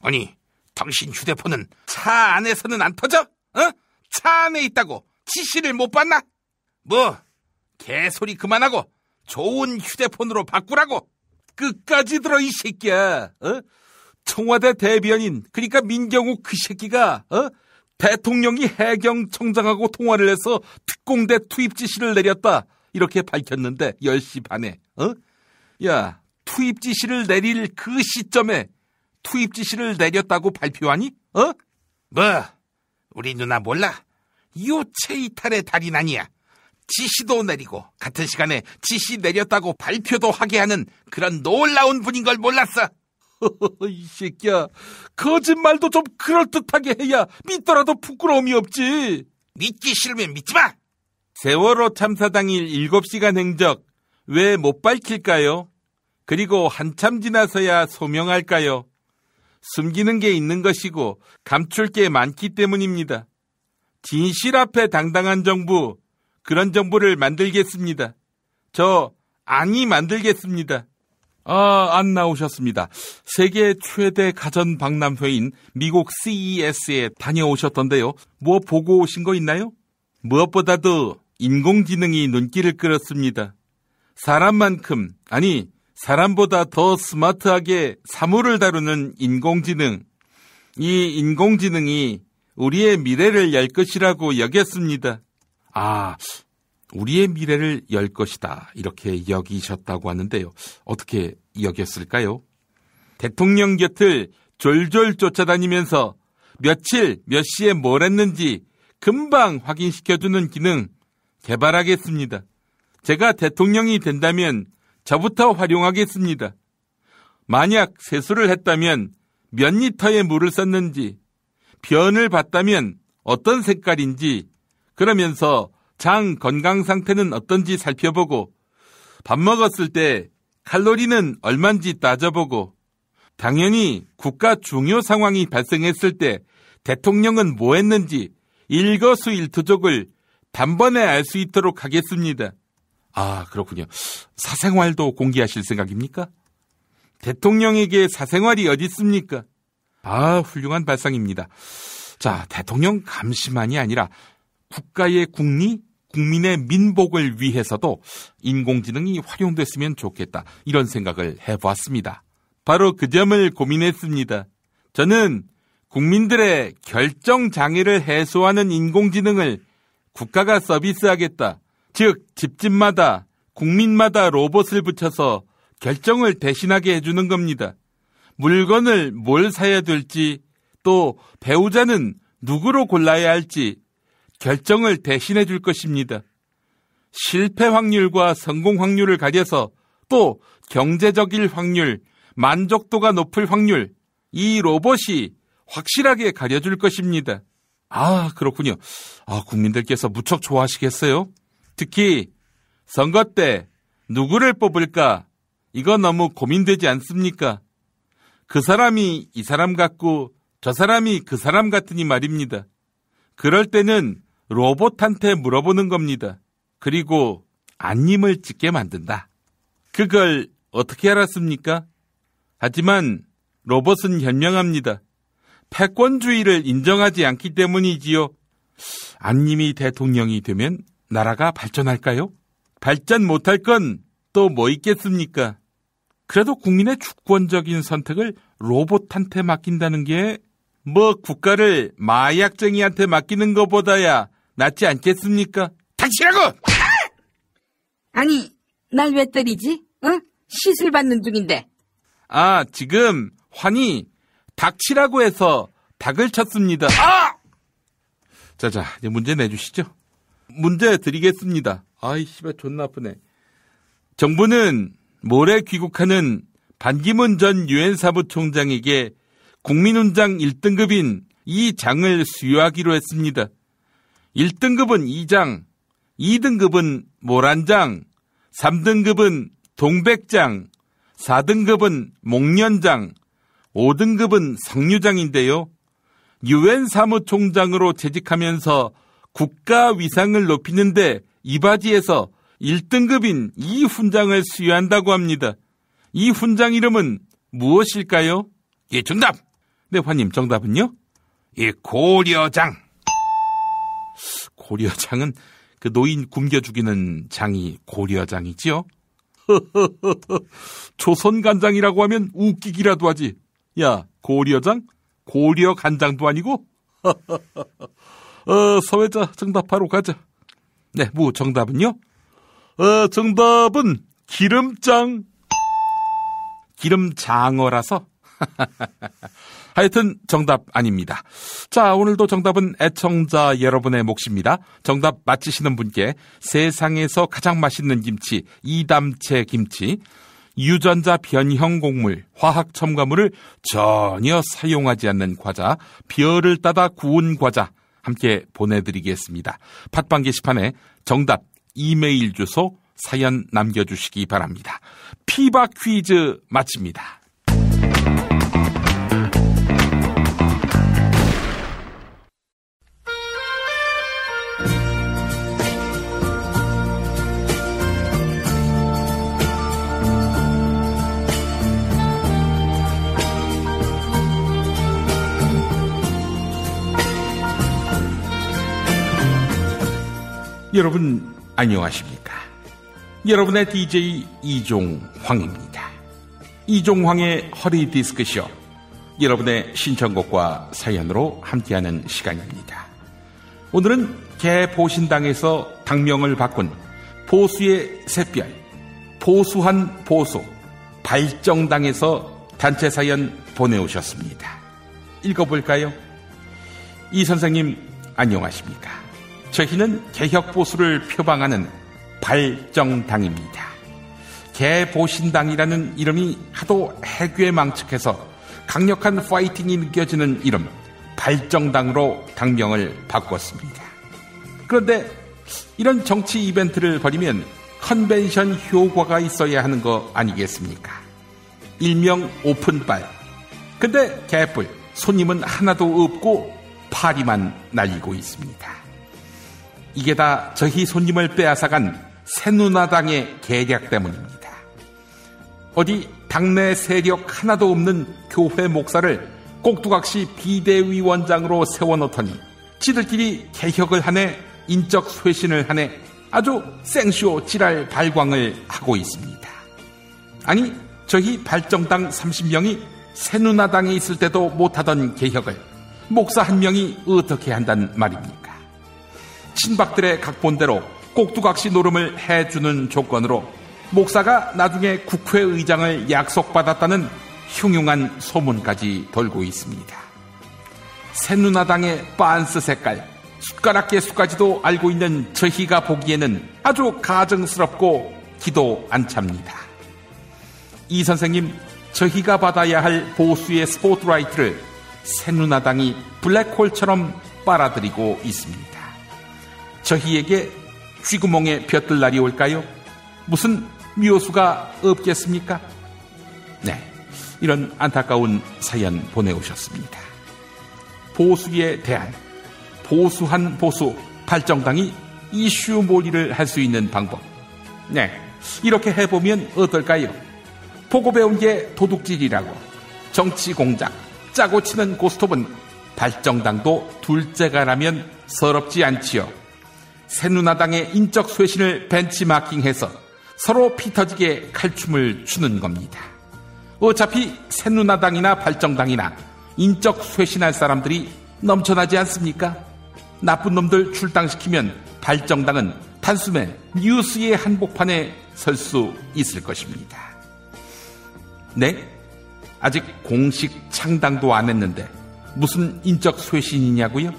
아니, 당신 휴대폰은 차 안에서는 안 터져? 차 안에 있다고 지시를 못 받나? 뭐, 개소리 그만하고 좋은 휴대폰으로 바꾸라고. 끝까지 들어, 이 새끼야. 청와대 대변인, 그러니까 민경욱 그 새끼가 대통령이 해경청장하고 통화를 해서 특공대 투입 지시를 내렸다, 이렇게 밝혔는데 10시 반에 야, 투입 지시를 내릴 그 시점에 투입 지시를 내렸다고 발표하니? 뭐, 우리 누나 몰라? 요체 이탈의 달인 아니야. 지시도 내리고 같은 시간에 지시 내렸다고 발표도 하게 하는 그런 놀라운 분인 걸 몰랐어. 이 새끼야, 거짓말도 좀 그럴듯하게 해야 믿더라도 부끄러움이 없지. 믿기 싫으면 믿지 마. 세월호 참사 당일 7시간 행적 왜 못 밝힐까요? 그리고 한참 지나서야 소명할까요? 숨기는 게 있는 것이고 감출 게 많기 때문입니다. 진실 앞에 당당한 정부, 그런 정부를 만들겠습니다. 저 아니 만들겠습니다. 안 나오셨습니다. 세계 최대 가전 박람회인 미국 CES에 다녀오셨던데요. 뭐 보고 오신 거 있나요? 무엇보다도 인공지능이 눈길을 끌었습니다. 사람만큼, 아니 사람보다 더 스마트하게 사물을 다루는 인공지능. 이 인공지능이 우리의 미래를 열 것이라고 여겼습니다. 우리의 미래를 열 것이다, 이렇게 여기셨다고 하는데요. 어떻게 여겼을까요? 대통령 곁을 졸졸 쫓아다니면서 며칠 몇 시에 뭘 했는지 금방 확인시켜주는 기능 개발하겠습니다. 제가 대통령이 된다면 저부터 활용하겠습니다. 만약 세수를 했다면 몇 리터의 물을 썼는지, 변을 봤다면 어떤 색깔인지, 그러면서 장 건강 상태는 어떤지 살펴보고, 밥 먹었을 때 칼로리는 얼마인지 따져보고, 당연히 국가 중요 상황이 발생했을 때 대통령은 뭐 했는지 일거수일투족을 단번에 알 수 있도록 하겠습니다. 그렇군요. 사생활도 공개하실 생각입니까? 대통령에게 사생활이 어디 있습니까? 훌륭한 발상입니다. 자, 대통령 감시만이 아니라 국가의 국리, 국민의 민복을 위해서도 인공지능이 활용됐으면 좋겠다, 이런 생각을 해보았습니다. 바로 그 점을 고민했습니다. 저는 국민들의 결정 장애를 해소하는 인공지능을 국가가 서비스하겠다. 즉, 집집마다, 국민마다 로봇을 붙여서 결정을 대신하게 해주는 겁니다. 물건을 뭘 사야 될지, 또 배우자는 누구로 골라야 할지 결정을 대신해 줄 것입니다. 실패 확률과 성공 확률을 가려서 또 경제적일 확률, 만족도가 높을 확률, 이 로봇이 확실하게 가려줄 것입니다. 그렇군요. 국민들께서 무척 좋아하시겠어요? 특히 선거 때 누구를 뽑을까? 이거 너무 고민되지 않습니까? 그 사람이 이 사람 같고 저 사람이 그 사람 같으니 말입니다. 그럴 때는 로봇한테 물어보는 겁니다. 그리고 안님을 찍게 만든다. 그걸 어떻게 알았습니까? 하지만 로봇은 현명합니다. 패권주의를 인정하지 않기 때문이지요. 안님이 대통령이 되면 나라가 발전할까요? 발전 못할 건 또 뭐 있겠습니까? 그래도 국민의 주권적인 선택을 로봇한테 맡긴다는 게 뭐 국가를 마약쟁이한테 맡기는 것보다야 낫지 않겠습니까? 당신하고! 아니, 날 왜 때리지? 시술 받는 중인데. 아, 지금 환이 닥치라고 해서 닭을 쳤습니다. 아! 자자, 이제 문제 내주시죠. 문제 드리겠습니다. 아이, 씨발, 존나 아프네. 정부는 모레 귀국하는 반기문 전 유엔 사무총장에게 국민훈장 1등급인 이 장을 수여하기로 했습니다. 1등급은 2장, 2등급은 모란장, 3등급은 동백장, 4등급은 목련장, 5등급은 성류장인데요. 유엔 사무총장으로 재직하면서 국가 위상을 높이는데 이바지에서 1등급인 이 훈장을 수여한다고 합니다. 이 훈장 이름은 무엇일까요? 예, 정답! 네, 환님, 정답은요? 예, 고려장. 고려장은 그 노인 굶겨 죽이는 장이 고려장이지요? 조선간장이라고 하면 웃기기라도 하지. 야, 고려장? 고려간장도 아니고? 서회자 정답하러 가자. 네, 정답은요? 정답은 기름장. 기름장어라서. 하여튼 정답 아닙니다. 자, 오늘도 정답은 애청자 여러분의 몫입니다. 정답 맞히시는 분께 세상에서 가장 맛있는 김치, 이담채 김치, 유전자 변형 곡물, 화학 첨가물을 전혀 사용하지 않는 과자, 별을 따다 구운 과자 함께 보내드리겠습니다. 팟빵 게시판에 정답, 이메일 주소, 사연 남겨주시기 바랍니다. 피바 퀴즈 마칩니다. 여러분 안녕하십니까? 여러분의 DJ 이종황입니다. 이종황의 허리디스크쇼, 여러분의 신청곡과 사연으로 함께하는 시간입니다. 오늘은 개보신당에서 당명을 바꾼 보수의 샛별, 보수한 보수, 발정당에서 단체 사연 보내오셨습니다. 읽어볼까요? 이 선생님 안녕하십니까? 저희는 개혁보수를 표방하는 발정당입니다. 개보신당이라는 이름이 하도 해괴망측해서 강력한 파이팅이 느껴지는 이름 발정당으로 당명을 바꿨습니다. 그런데 이런 정치 이벤트를 벌이면 컨벤션 효과가 있어야 하는 거 아니겠습니까? 일명 오픈발. 근데 개뿔, 손님은 하나도 없고 파리만 날리고 있습니다. 이게 다 저희 손님을 빼앗아간 새누나당의 계략 때문입니다. 어디 당내 세력 하나도 없는 교회 목사를 꼭두각시 비대위원장으로 세워놓더니 지들끼리 개혁을 하네, 인적 쇄신을 하네, 아주 생쇼 지랄 발광을 하고 있습니다. 아니, 저희 발정당 30명이 새누나당에 있을 때도 못하던 개혁을 목사 한 명이 어떻게 한단 말입니까? 친박들의 각본대로 꼭두각시 노름을 해주는 조건으로 목사가 나중에 국회의장을 약속받았다는 흉흉한 소문까지 돌고 있습니다. 새누나당의 빤스 색깔, 숟가락 개수까지도 알고 있는 저희가 보기에는 아주 가증스럽고 기도 안 찹니다. 이 선생님, 저희가 받아야 할 보수의 스포트라이트를 새누나당이 블랙홀처럼 빨아들이고 있습니다. 저희에게 쥐구멍에 볕들 날이 올까요? 무슨 묘수가 없겠습니까? 네, 이런 안타까운 사연 보내오셨습니다. 보수에 대한 보수한 보수 발정당이 이슈 몰이를 할 수 있는 방법. 네, 이렇게 해보면 어떨까요? 보고 배운 게 도둑질이라고 정치 공작 짜고 치는 고스톱은 발정당도 둘째가라면 서럽지 않지요. 새누나당의 인적 쇄신을 벤치마킹해서 서로 피터지게 칼춤을 추는 겁니다. 어차피 새누나당이나 발정당이나 인적 쇄신할 사람들이 넘쳐나지 않습니까? 나쁜 놈들 출당시키면 발정당은 단숨에 뉴스의 한복판에 설 수 있을 것입니다. 네? 아직 공식 창당도 안 했는데 무슨 인적 쇄신이냐고요?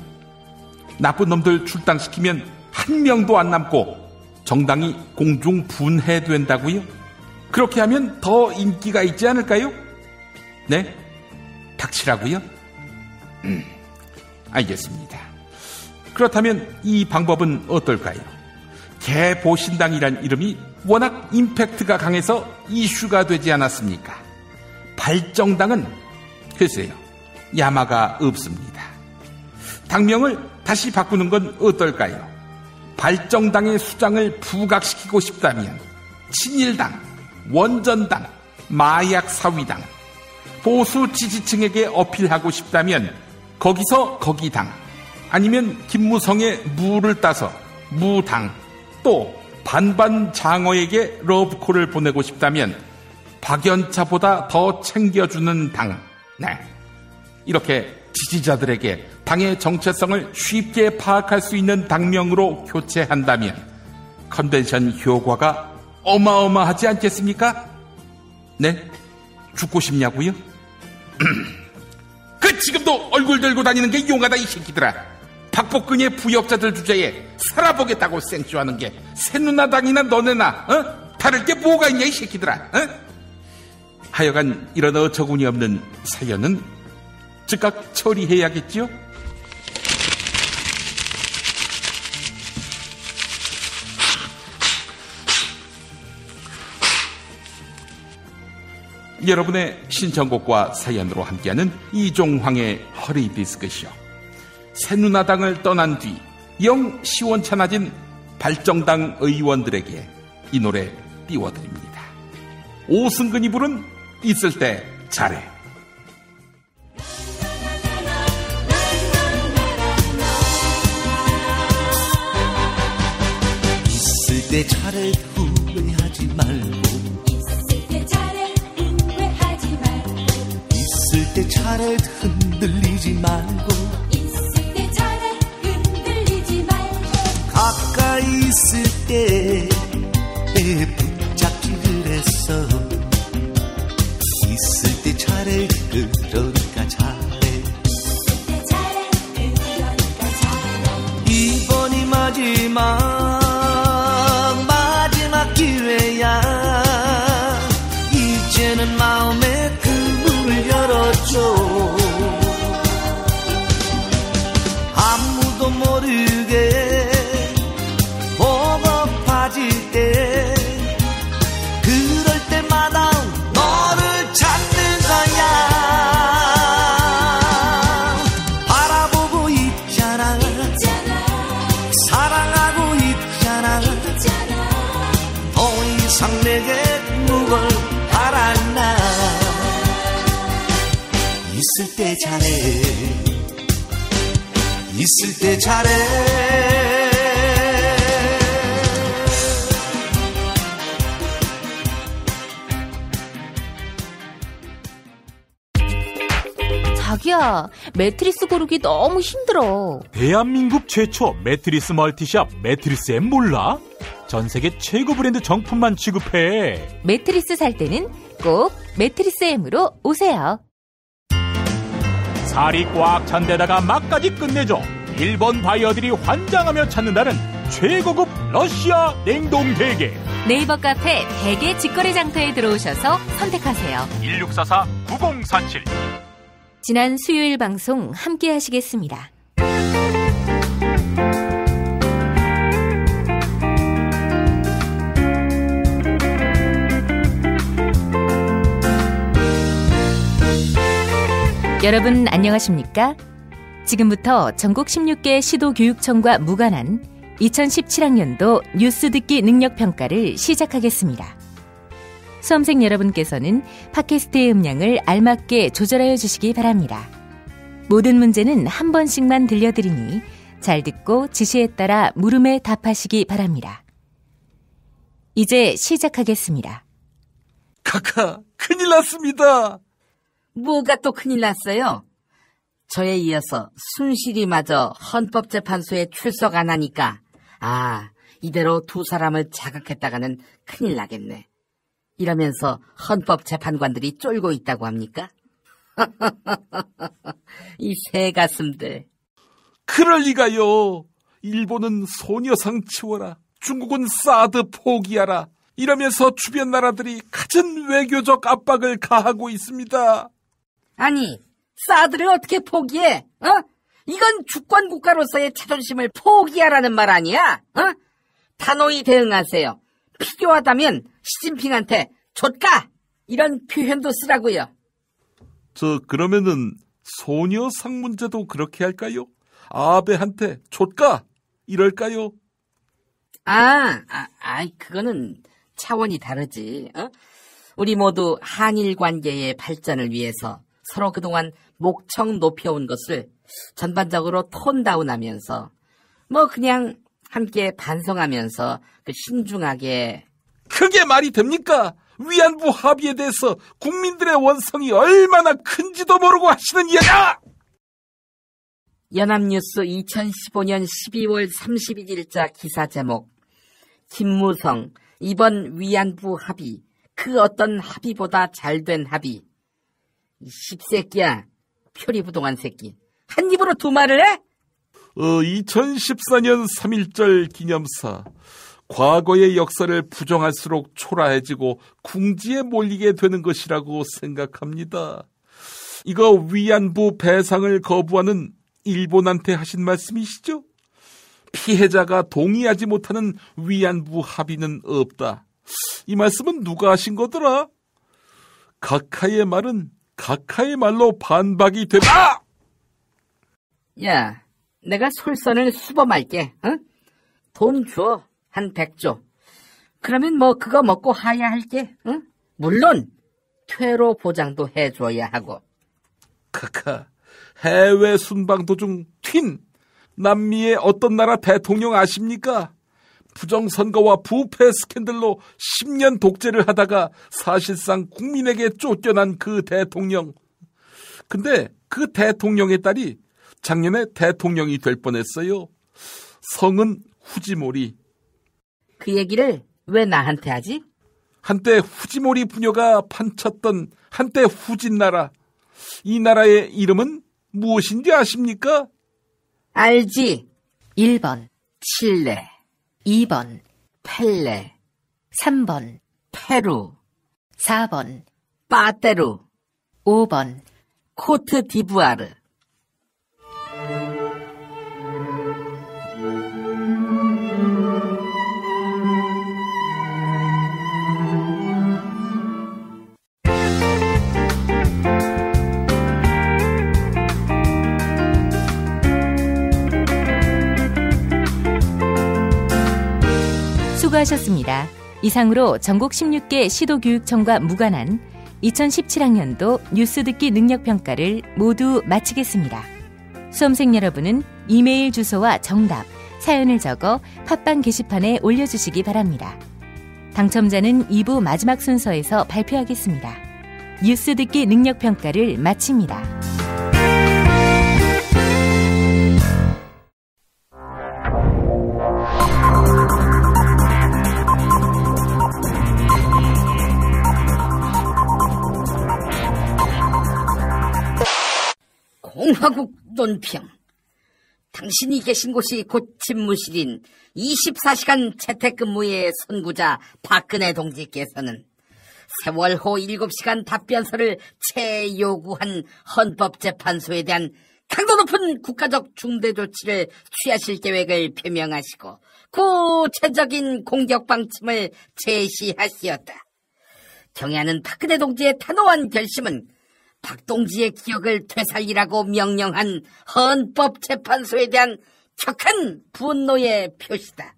나쁜 놈들 출당시키면 한 명도 안 남고 정당이 공중 분해된다고요? 그렇게 하면 더 인기가 있지 않을까요? 네? 닥치라고요? 알겠습니다. 그렇다면 이 방법은 어떨까요? 개보신당이란 이름이 워낙 임팩트가 강해서 이슈가 되지 않았습니까? 발정당은 글쎄요, 야마가 없습니다. 당명을 다시 바꾸는 건 어떨까요? 발정당의 수장을 부각시키고 싶다면 친일당, 원전당, 마약사위당, 보수 지지층에게 어필하고 싶다면 거기서 거기당, 아니면 김무성의 무를 따서 무당, 또 반반 장어에게 러브콜을 보내고 싶다면 박연차보다 더 챙겨주는 당. 네, 이렇게 지지자들에게 당의 정체성을 쉽게 파악할 수 있는 당명으로 교체한다면 컨벤션 효과가 어마어마하지 않겠습니까? 네? 죽고 싶냐고요? 그 지금도 얼굴 들고 다니는 게 용하다 이 새끼들아. 박복근의 부역자들 주제에 살아보겠다고 생쇼하는 게 새누나당이나 너네나 다를 게 뭐가 있냐 이 새끼들아. 하여간 이런 어처구니 없는 사연은 즉각 처리해야겠지요? 여러분의 신청곡과 사연으로 함께하는 이종황의 허리비스크쇼. 새누나당을 떠난 뒤 영 시원찮아진 발정당 의원들에게 이 노래 띄워드립니다. 오승근이 부른 있을 때 잘해. 있을 때 잘해 후회하지 말고, 있을 때 잘해 후회하지 말고, 있을 때 잘해 흔들리지 말고, 있을 때 잘해 흔들리지 말고, 가까이 있을 때 붙잡지 그랬어. 있을 때 잘해 그러니까 잘해. 있을 때 잘해 그러니까 잘해. 이번이 마지막 기회야. 이제는 마음의 그 문을 열어줘. 아무도 모르게 버겁해질 때 그럴 때마다 너를 찾는 거야. 바라보고 있잖아. 사랑하고 있잖아. 더 이상 내게 누굴 바랐나. 있을 때 잘해. 있을 때 잘해. 자기야, 매트리스 고르기 너무 힘들어. 대한민국 최초 매트리스 멀티샵 매트리스엠 몰라? 전세계 최고 브랜드 정품만 취급해. 매트리스 살 때는 꼭 매트리스엠으로 오세요. 살이 꽉 찬 데다가 맛까지 끝내줘. 일본 바이어들이 환장하며 찾는다는 최고급 러시아 냉동 대게. 네이버 카페 대게 직거래 장터에 들어오셔서 선택하세요. 1644-9047. 지난 수요일 방송 함께 하시겠습니다. 여러분 안녕하십니까? 지금부터 전국 16개 시도교육청과 무관한 2017학년도 뉴스 듣기 능력평가를 시작하겠습니다. 수험생 여러분께서는 팟캐스트의 음량을 알맞게 조절하여 주시기 바랍니다. 모든 문제는 한 번씩만 들려드리니 잘 듣고 지시에 따라 물음에 답하시기 바랍니다. 이제 시작하겠습니다. 카카, 큰일 났습니다. 뭐가 또 큰일 났어요? 저에 이어서 순실이마저 헌법재판소에 출석 안 하니까 이대로 두 사람을 자각했다가는 큰일 나겠네. 이러면서 헌법재판관들이 쫄고 있다고 합니까? 이 새가슴들. 그럴 리가요. 일본은 소녀상 치워라, 중국은 사드 포기하라 이러면서 주변 나라들이 갖은 외교적 압박을 가하고 있습니다. 아니, 사드를 어떻게 포기해? 이건 주권국가로서의 자존심을 포기하라는 말 아니야? 단호히 대응하세요. 필요하다면 시진핑한테 좆가! 이런 표현도 쓰라고요. 그러면은 소녀상 문제도 그렇게 할까요? 아베한테 좆가! 이럴까요? 그거는 차원이 다르지. 우리 모두 한일 관계의 발전을 위해서 서로 그동안 목청 높여온 것을 전반적으로 톤다운하면서 그냥 함께 반성하면서 신중하게. 그게 말이 됩니까? 위안부 합의에 대해서 국민들의 원성이 얼마나 큰지도 모르고 하시는 이야기야! 연합뉴스 2015년 12월 31일자 기사 제목, 김무성 이번 위안부 합의 그 어떤 합의보다 잘된 합의. 이 씹새끼야, 표리부동한 새끼. 한 입으로 두 말을 해? 2014년 3.1절 기념사. 과거의 역사를 부정할수록 초라해지고 궁지에 몰리게 되는 것이라고 생각합니다. 이거 위안부 배상을 거부하는 일본한테 하신 말씀이시죠? 피해자가 동의하지 못하는 위안부 합의는 없다. 이 말씀은 누가 하신 거더라? 각하의 말은 각하의 말로 반박이 되다! 야, 내가 솔선을 수범할게. 돈 줘. 한 100조. 그러면 그거 먹고 하야할게. 물론 퇴로 보장도 해줘야 하고. 카카, 해외 순방 도중 튄 남미의 어떤 나라 대통령 아십니까? 부정선거와 부패 스캔들로 10년 독재를 하다가 사실상 국민에게 쫓겨난 그 대통령. 근데 그 대통령의 딸이 작년에 대통령이 될 뻔했어요. 성은 후지모리. 그 얘기를 왜 나한테 하지? 한때 후지모리 부녀가 판쳤던 한때 후진나라. 이 나라의 이름은 무엇인지 아십니까? 알지. 1번 칠레, 2번 펠레, 3번 페루, 4번 빠테루, 5번 코트 디부아르. 수고하셨습니다. 이상으로 전국 16개 시도교육청과 무관한 2017학년도 뉴스 듣기 능력평가를 모두 마치겠습니다. 수험생 여러분은 이메일 주소와 정답, 사연을 적어 팟빵 게시판에 올려주시기 바랍니다. 당첨자는 2부 마지막 순서에서 발표하겠습니다. 뉴스 듣기 능력평가를 마칩니다. 공화국 논평. 당신이 계신 곳이 곧 집무실인 24시간 재택근무의 선구자 박근혜 동지께서는 세월호 7시간 답변서를 재요구한 헌법재판소에 대한 강도 높은 국가적 중대조치를 취하실 계획을 표명하시고 구체적인 공격 방침을 제시하시었다. 경애하는 박근혜 동지의 단호한 결심은 박동지의 기억을 되살리라고 명령한 헌법재판소에 대한 격한 분노의 표시다.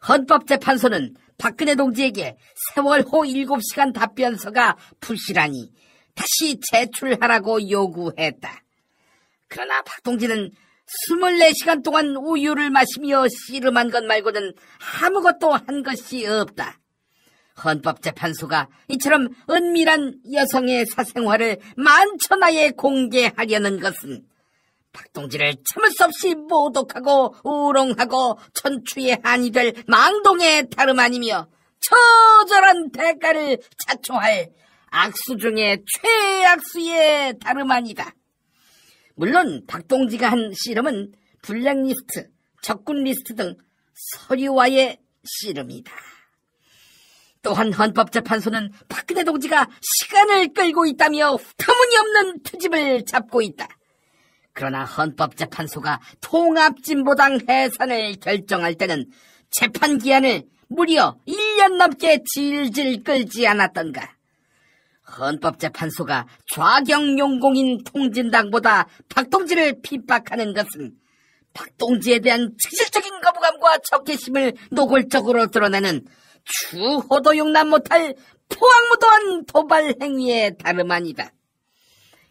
헌법재판소는 박근혜 동지에게 세월호 7시간 답변서가 부실하니 다시 제출하라고 요구했다. 그러나 박동지는 24시간 동안 우유를 마시며 씨름한 것 말고는 아무것도 한 것이 없다. 헌법재판소가 이처럼 은밀한 여성의 사생활을 만천하에 공개하려는 것은 박동지를 참을 수 없이 모독하고 우롱하고 천추의 한이 될 망동의 다름 아니며 처절한 대가를 자초할 악수 중에 최악수의 다름 아니다. 물론 박동지가 한 씨름은 블랙리스트, 적군리스트 등 서류와의 씨름이다. 또한 헌법재판소는 박근혜 동지가 시간을 끌고 있다며 터무니없는 트집을 잡고 있다. 그러나 헌법재판소가 통합진보당 해산을 결정할 때는 재판기한을 무려 1년 넘게 질질 끌지 않았던가. 헌법재판소가 좌경용공인 통진당보다 박동지를 핍박하는 것은 박동지에 대한 체질적인 거부감과 적개심을 노골적으로 드러내는 추호도 용납 못할 포악무도한 도발 행위에 다름 아니다.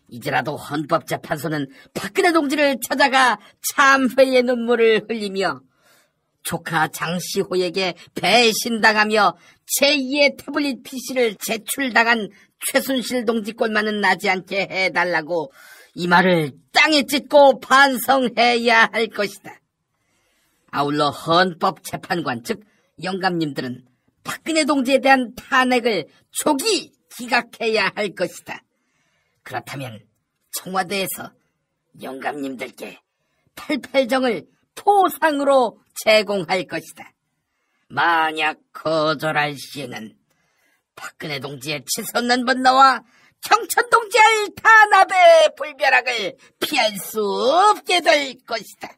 이제라도 헌법재판소는 박근혜 동지를 찾아가 참회의 눈물을 흘리며 조카 장시호에게 배신당하며 제2의 태블릿 PC를 제출당한 최순실 동지 꼴만은 나지 않게 해달라고 이 말을 땅에 찢고 반성해야 할 것이다. 아울러 헌법재판관 즉 영감님들은 박근혜 동지에 대한 탄핵을 조기 기각해야 할 것이다. 그렇다면 청와대에서 영감님들께 88정을 포상으로 제공할 것이다. 만약 거절할 시에는 박근혜 동지의 치솟는 분노와 경천 동지의 탄압의 불벼락을 피할 수 없게 될 것이다.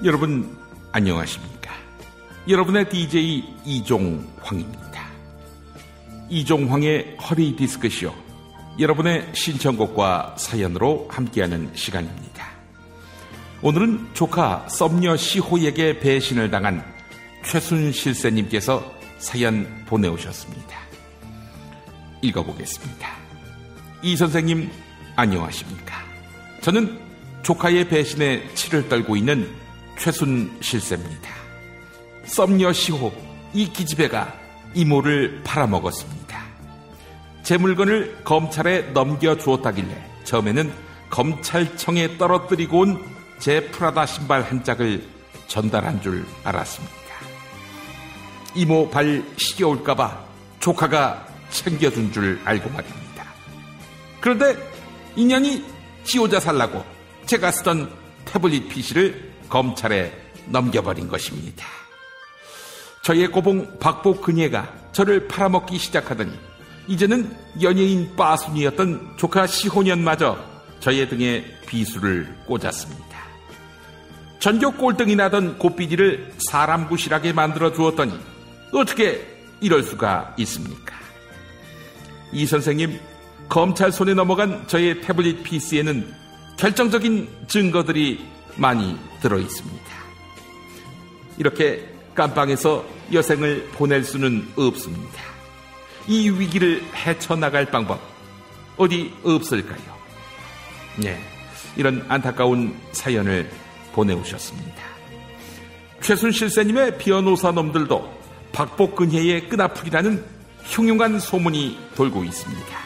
여러분 안녕하십니까? 여러분의 DJ 이종황입니다. 이종황의 허리 디스크쇼, 여러분의 신청곡과 사연으로 함께하는 시간입니다. 오늘은 조카 썸녀 시호에게 배신을 당한 최순실세님께서 사연 보내오셨습니다. 읽어보겠습니다. 이 선생님 안녕하십니까? 저는 조카의 배신에 치를 떨고 있는 최순실세입니다. 썸녀 시호 이 기집애가 이모를 팔아먹었습니다. 제 물건을 검찰에 넘겨주었다길래 처음에는 검찰청에 떨어뜨리고 온 제 프라다 신발 한 짝을 전달한 줄 알았습니다. 이모 발 시겨울까봐 조카가 챙겨준 줄 알고 말입니다. 그런데 인연이 지 혼자 살라고 제가 쓰던 태블릿 PC를 검찰에 넘겨버린 것입니다. 저의 고봉 박보 그녀가 저를 팔아먹기 시작하더니 이제는 연예인 빠순이었던 조카 시호년마저 저의 등에 비수를 꽂았습니다. 전교 꼴등이 나던 고삐디를 사람 구실하게 만들어 주었더니 어떻게 이럴 수가 있습니까? 이 선생님, 검찰 손에 넘어간 저의 태블릿 PC에는 결정적인 증거들이 많이 들어있습니다. 이렇게 깜빵에서 여생을 보낼 수는 없습니다. 이 위기를 헤쳐나갈 방법 어디 없을까요? 네, 이런 안타까운 사연을 보내오셨습니다. 최순실세님의 변호사 놈들도 박복근혜의 끈아풀이라는 흉흉한 소문이 돌고 있습니다.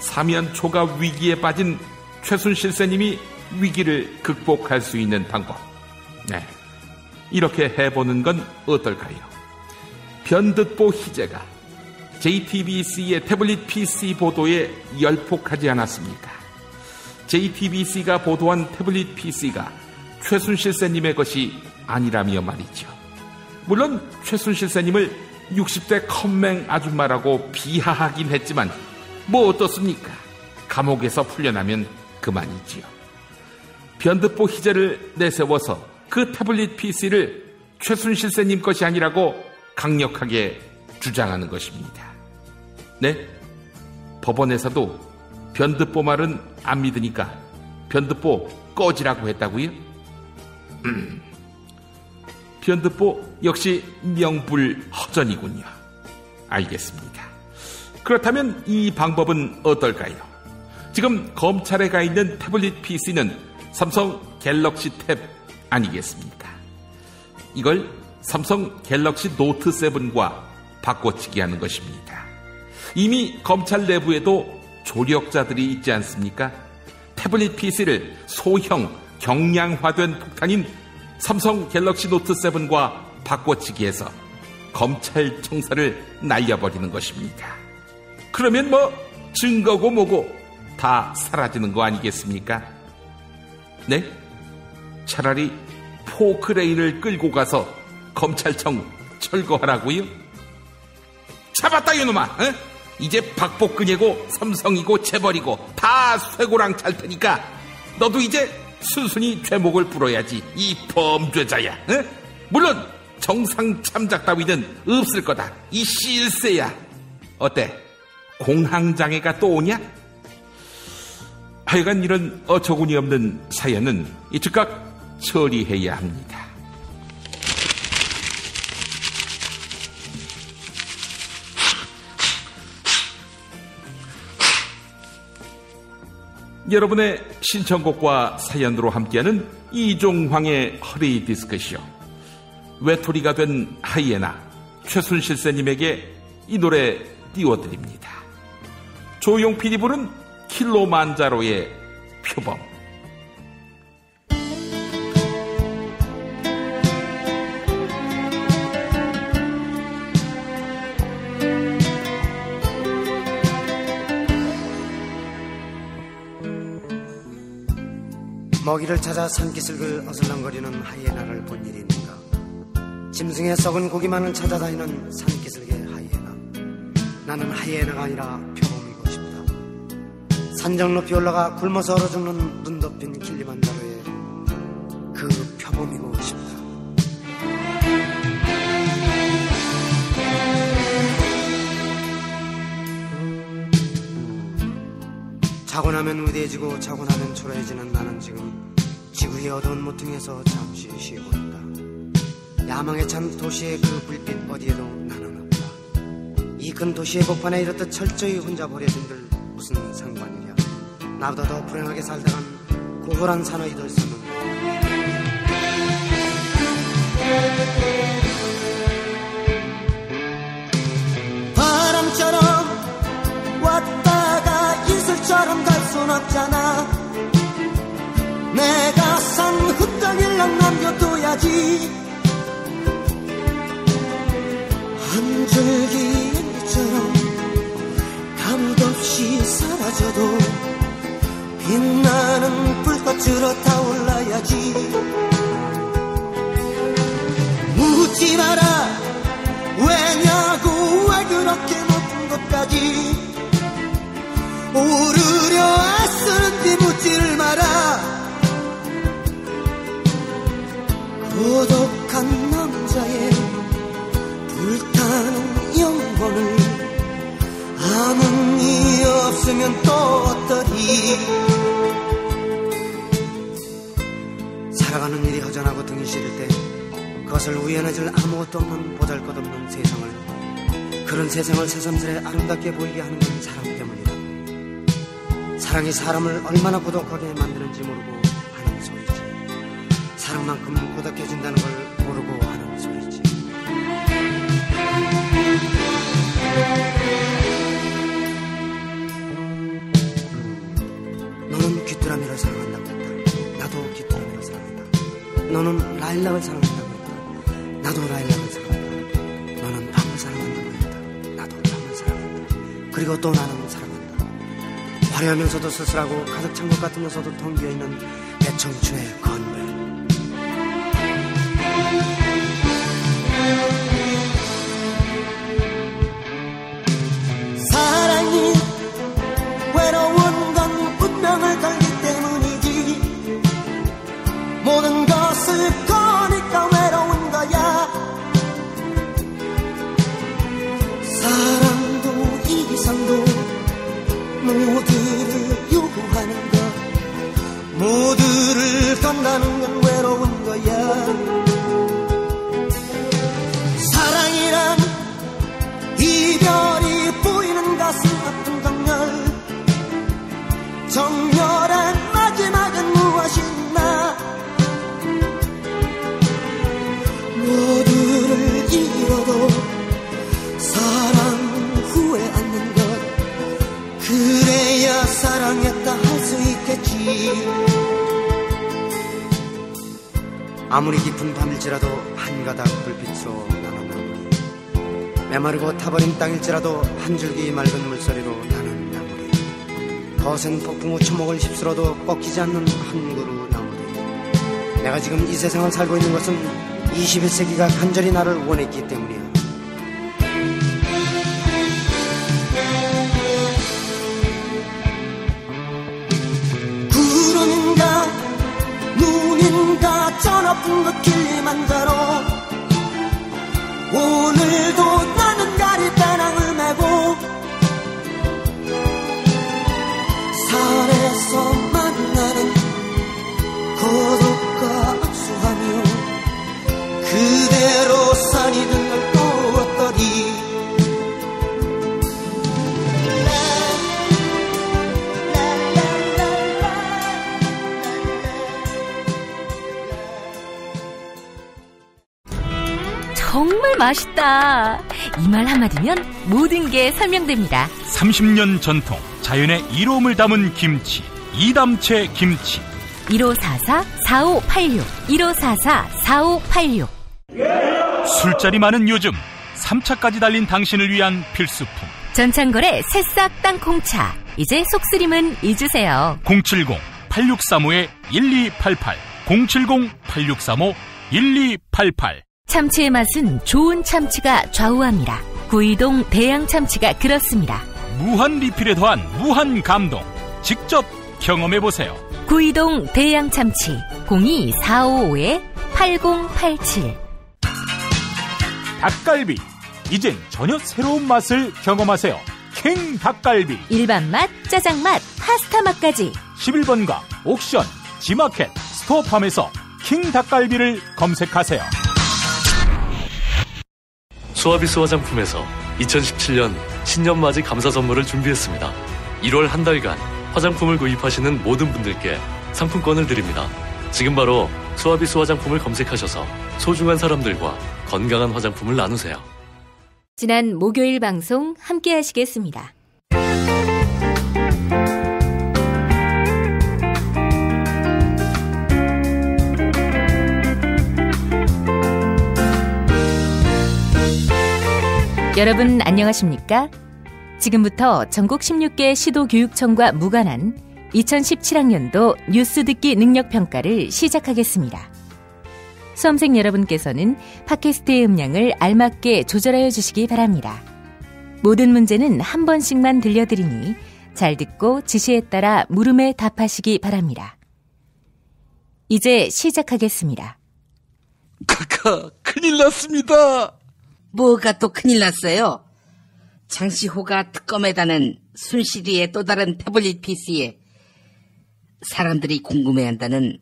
사면 초과 위기에 빠진 최순실세님이 위기를 극복할 수 있는 방법, 네, 이렇게 해보는 건 어떨까요? 변듯보 희재가 JTBC의 태블릿 PC 보도에 열폭하지 않았습니까? JTBC가 보도한 태블릿 PC가 최순실세님의 것이 아니라며 말이죠. 물론 최순실세님을 60대 컴맹 아줌마라고 비하하긴 했지만 뭐 어떻습니까? 감옥에서 풀려나면 그만이지요. 변드포 희재를 내세워서 그 태블릿 PC를 최순실세님 것이 아니라고 강력하게 주장하는 것입니다. 네? 법원에서도 변드포 말은 안 믿으니까 변드포 꺼지라고 했다고요? 변드포 역시 명불허전이군요. 알겠습니다. 그렇다면 이 방법은 어떨까요? 지금 검찰에 가 있는 태블릿 PC는 삼성 갤럭시 탭 아니겠습니까? 이걸 삼성 갤럭시 노트 7과 바꿔치기 하는 것입니다. 이미 검찰 내부에도 조력자들이 있지 않습니까? 태블릿 PC를 소형 경량화된 폭탄인 삼성 갤럭시 노트 7과 바꿔치기해서 검찰청사를 날려버리는 것입니다. 그러면 뭐 증거고 뭐고 다 사라지는 거 아니겠습니까? 네? 차라리 포크레인을 끌고 가서 검찰청 철거하라고요? 잡았다 이놈아! 어? 이제 박복근이고 삼성이고 재벌이고 다 쇠고랑 찰 테니까 너도 이제 순순히 죄목을 물어야지, 이 범죄자야. 어? 물론 정상 참작 따위는 없을 거다, 이 실세야. 어때? 공황장애가 또 오냐? 하여간 이런 어처구니 없는 사연은 즉각 처리해야 합니다. 여러분의 신청곡과 사연으로 함께하는 이종황의 허리 디스크쇼. 외톨이가 된 하이에나 최순실세님에게 이 노래 띄워드립니다. 조용필이 부른 킬로만자로의 표범. 먹이를 찾아 산기슭을 어슬렁거리는 하이에나를 본 일이 있는가. 짐승의 썩은 고기만을 찾아다니는 산기슭의 하이에나. 나는 하이에나가 아니라 표범이고 싶다. 산정 높이 올라가 굶어서 얼어 죽는 눈 덮인 킬리만자로의 그 표범이고 싶다. 자고 나면 위대해지고 자고 나면 초라해지는 나는 지금 지구의 어두운 모퉁이에서 잠시 쉬고 있다. 야망에 찬 도시의 그 불빛 어디에도 나는 없다. 이 큰 도시의 복판에 이렇듯 철저히 혼자 버려진들 무슨 상관이랴. 나보다 더 불행하게 살다간 고골한 사나이도 있었는데. 바람처럼 왔다가 이슬처럼 갈 순 없잖아. 내가 산 흙덩이랑 남겨둬야지. 한 줄기 연기처럼 감독없이 사라져도 빛나는 불꽃으로 타올라야지. 묻지 마라 왜냐고, 왜 그렇게 높은 곳까지 오르려 애쓰는지 묻질 마라. 고독한 남자의 불타는 영혼을 아무 일 없으면 또 어떠리. 살아가는 일이 허전하고 등이 시릴 때 그것을 우연해질 아무것도 없는 보잘것없는 세상을, 그런 세상을 새삼스레 아름답게 보이게 하는 건 사랑 때문이다. 사랑이 사람을 얼마나 고독하게 만드는지 모르고 하는 소리지. 사랑만큼 고독해진다는 걸 모르고 하는 소리지. 너는 귀뚜라미를 사랑한다고 했다. 나도 귀뚜라미를 사랑한다. 너는 라일락을 사랑한다고 했다. 나도 라일락을 사랑한다. 너는 밤을 사랑한다고 했다. 나도 밤을 사랑한다. 그리고 또 나는 사랑한다. 화려하면서도 쓸쓸하고 가득 찬 것 같으면서도 텅 비어있는 내 청춘의 건물. 아무리 깊은 밤일지라도 한 가닥 불빛으로 나는 나무리, 메마르고 타버린 땅일지라도 한 줄기 맑은 물소리로 나는 나무리, 거센 폭풍 후 초목을 휩쓸어도 꺾이지 않는 한 그루 나무리. 내가 지금 이 세상을 살고 있는 것은 21세기가 간절히 나를 원했기 때문이야. 구름인가 눈인가 저 높은 그 킬리만자로, 오늘도 나는 가리배낭을 메고 산에서 만나는 고독과 악수하며 그대로 산이 든 걸 보았더니 정말 맛있다. 이 말 한마디면 모든 게 설명됩니다. 30년 전통 자연의 이로움을 담은 김치, 이담채 김치. 1544-4586 1544-4586. 술자리 많은 요즘 3차까지 달린 당신을 위한 필수품 전창걸의 새싹 땅콩차. 이제 속쓰림은 잊으세요. 070-8635-1288 070-8635-1288. 참치의 맛은 좋은 참치가 좌우합니다. 구이동 대양 참치가 그렇습니다. 무한 리필에 더한 무한 감동. 직접 경험해보세요. 구이동 대양 참치 02-455-8087. 닭갈비, 이젠 전혀 새로운 맛을 경험하세요. 킹 닭갈비. 일반 맛, 짜장 맛, 파스타 맛까지. 11번가 옥션, 지마켓, 스토어팜에서 킹 닭갈비를 검색하세요. 수아비스 화장품에서 2017년 신년맞이 감사 선물을 준비했습니다. 1월 한 달간 화장품을 구입하시는 모든 분들께 상품권을 드립니다. 지금 바로 수아비스 화장품을 검색하셔서 소중한 사람들과 건강한 화장품을 나누세요. 지난 목요일 방송 함께 하시겠습니다. 여러분 안녕하십니까? 지금부터 전국 16개 시도교육청과 무관한 2017학년도 뉴스 듣기 능력평가를 시작하겠습니다. 수험생 여러분께서는 팟캐스트의 음량을 알맞게 조절하여 주시기 바랍니다. 모든 문제는 한 번씩만 들려드리니 잘 듣고 지시에 따라 물음에 답하시기 바랍니다. 이제 시작하겠습니다. 카카, 큰일 났습니다. 뭐가 또 큰일 났어요? 장시호가 특검에다는 순실이의 또 다른 태블릿 PC에 사람들이 궁금해한다는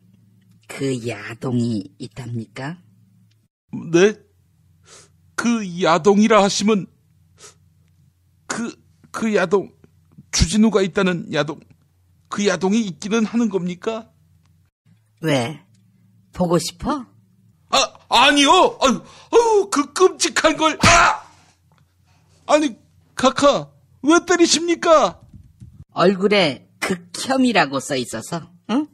그 야동이 있답니까? 네? 그 야동이라 하시면 그 야동, 주진우가 있다는 야동, 그 야동이 있기는 하는 겁니까? 왜? 보고 싶어? 아니요! 그 끔찍한 걸, 아니, 카카, 왜 때리십니까? 얼굴에 극혐이라고 써 있어서, 응?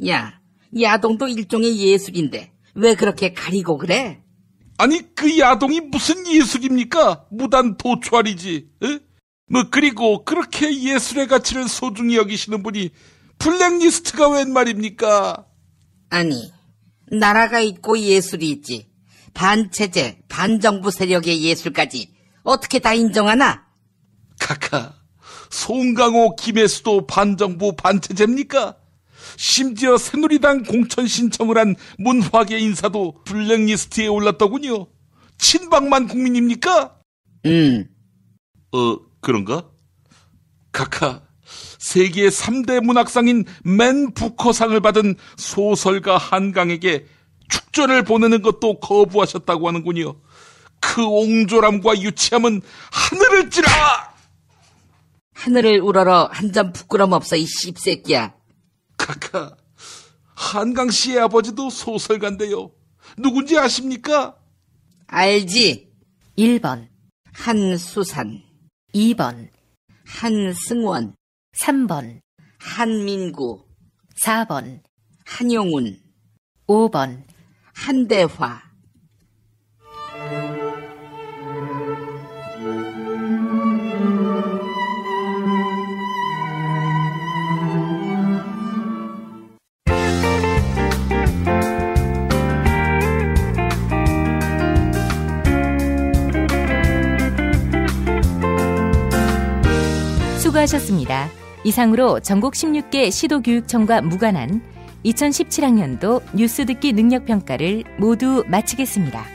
야, 야동도 일종의 예술인데, 왜 그렇게 가리고 그래? 아니, 그 야동이 무슨 예술입니까? 무단 도취이지. 그리고 그렇게 예술의 가치를 소중히 여기시는 분이 블랙리스트가 웬 말입니까? 아니, 나라가 있고 예술이 있지. 반체제, 반정부 세력의 예술까지 어떻게 다 인정하나? 카카, 송강호, 김혜수도 반정부 반체제입니까? 심지어 새누리당 공천 신청을 한 문화계 인사도 블랙리스트에 올랐더군요. 친박만 국민입니까? 그런가? 카카, 세계 3대 문학상인 맨 부커상을 받은 소설가 한강에게 축전을 보내는 것도 거부하셨다고 하는군요. 그 옹졸함과 유치함은 하늘을 찌라! 하늘을 우러러 한 점 부끄럼 없어, 이 씹새끼야. 카카, 한강 씨의 아버지도 소설가인데요. 누군지 아십니까? 알지. 1번 한수산, 2번 한승원, 3번 한민구, 4번 한용운, 5번 한대화. 수고하셨습니다. 이상으로 전국 16개 시도교육청과 무관한 2017학년도 뉴스 듣기 능력평가를 모두 마치겠습니다.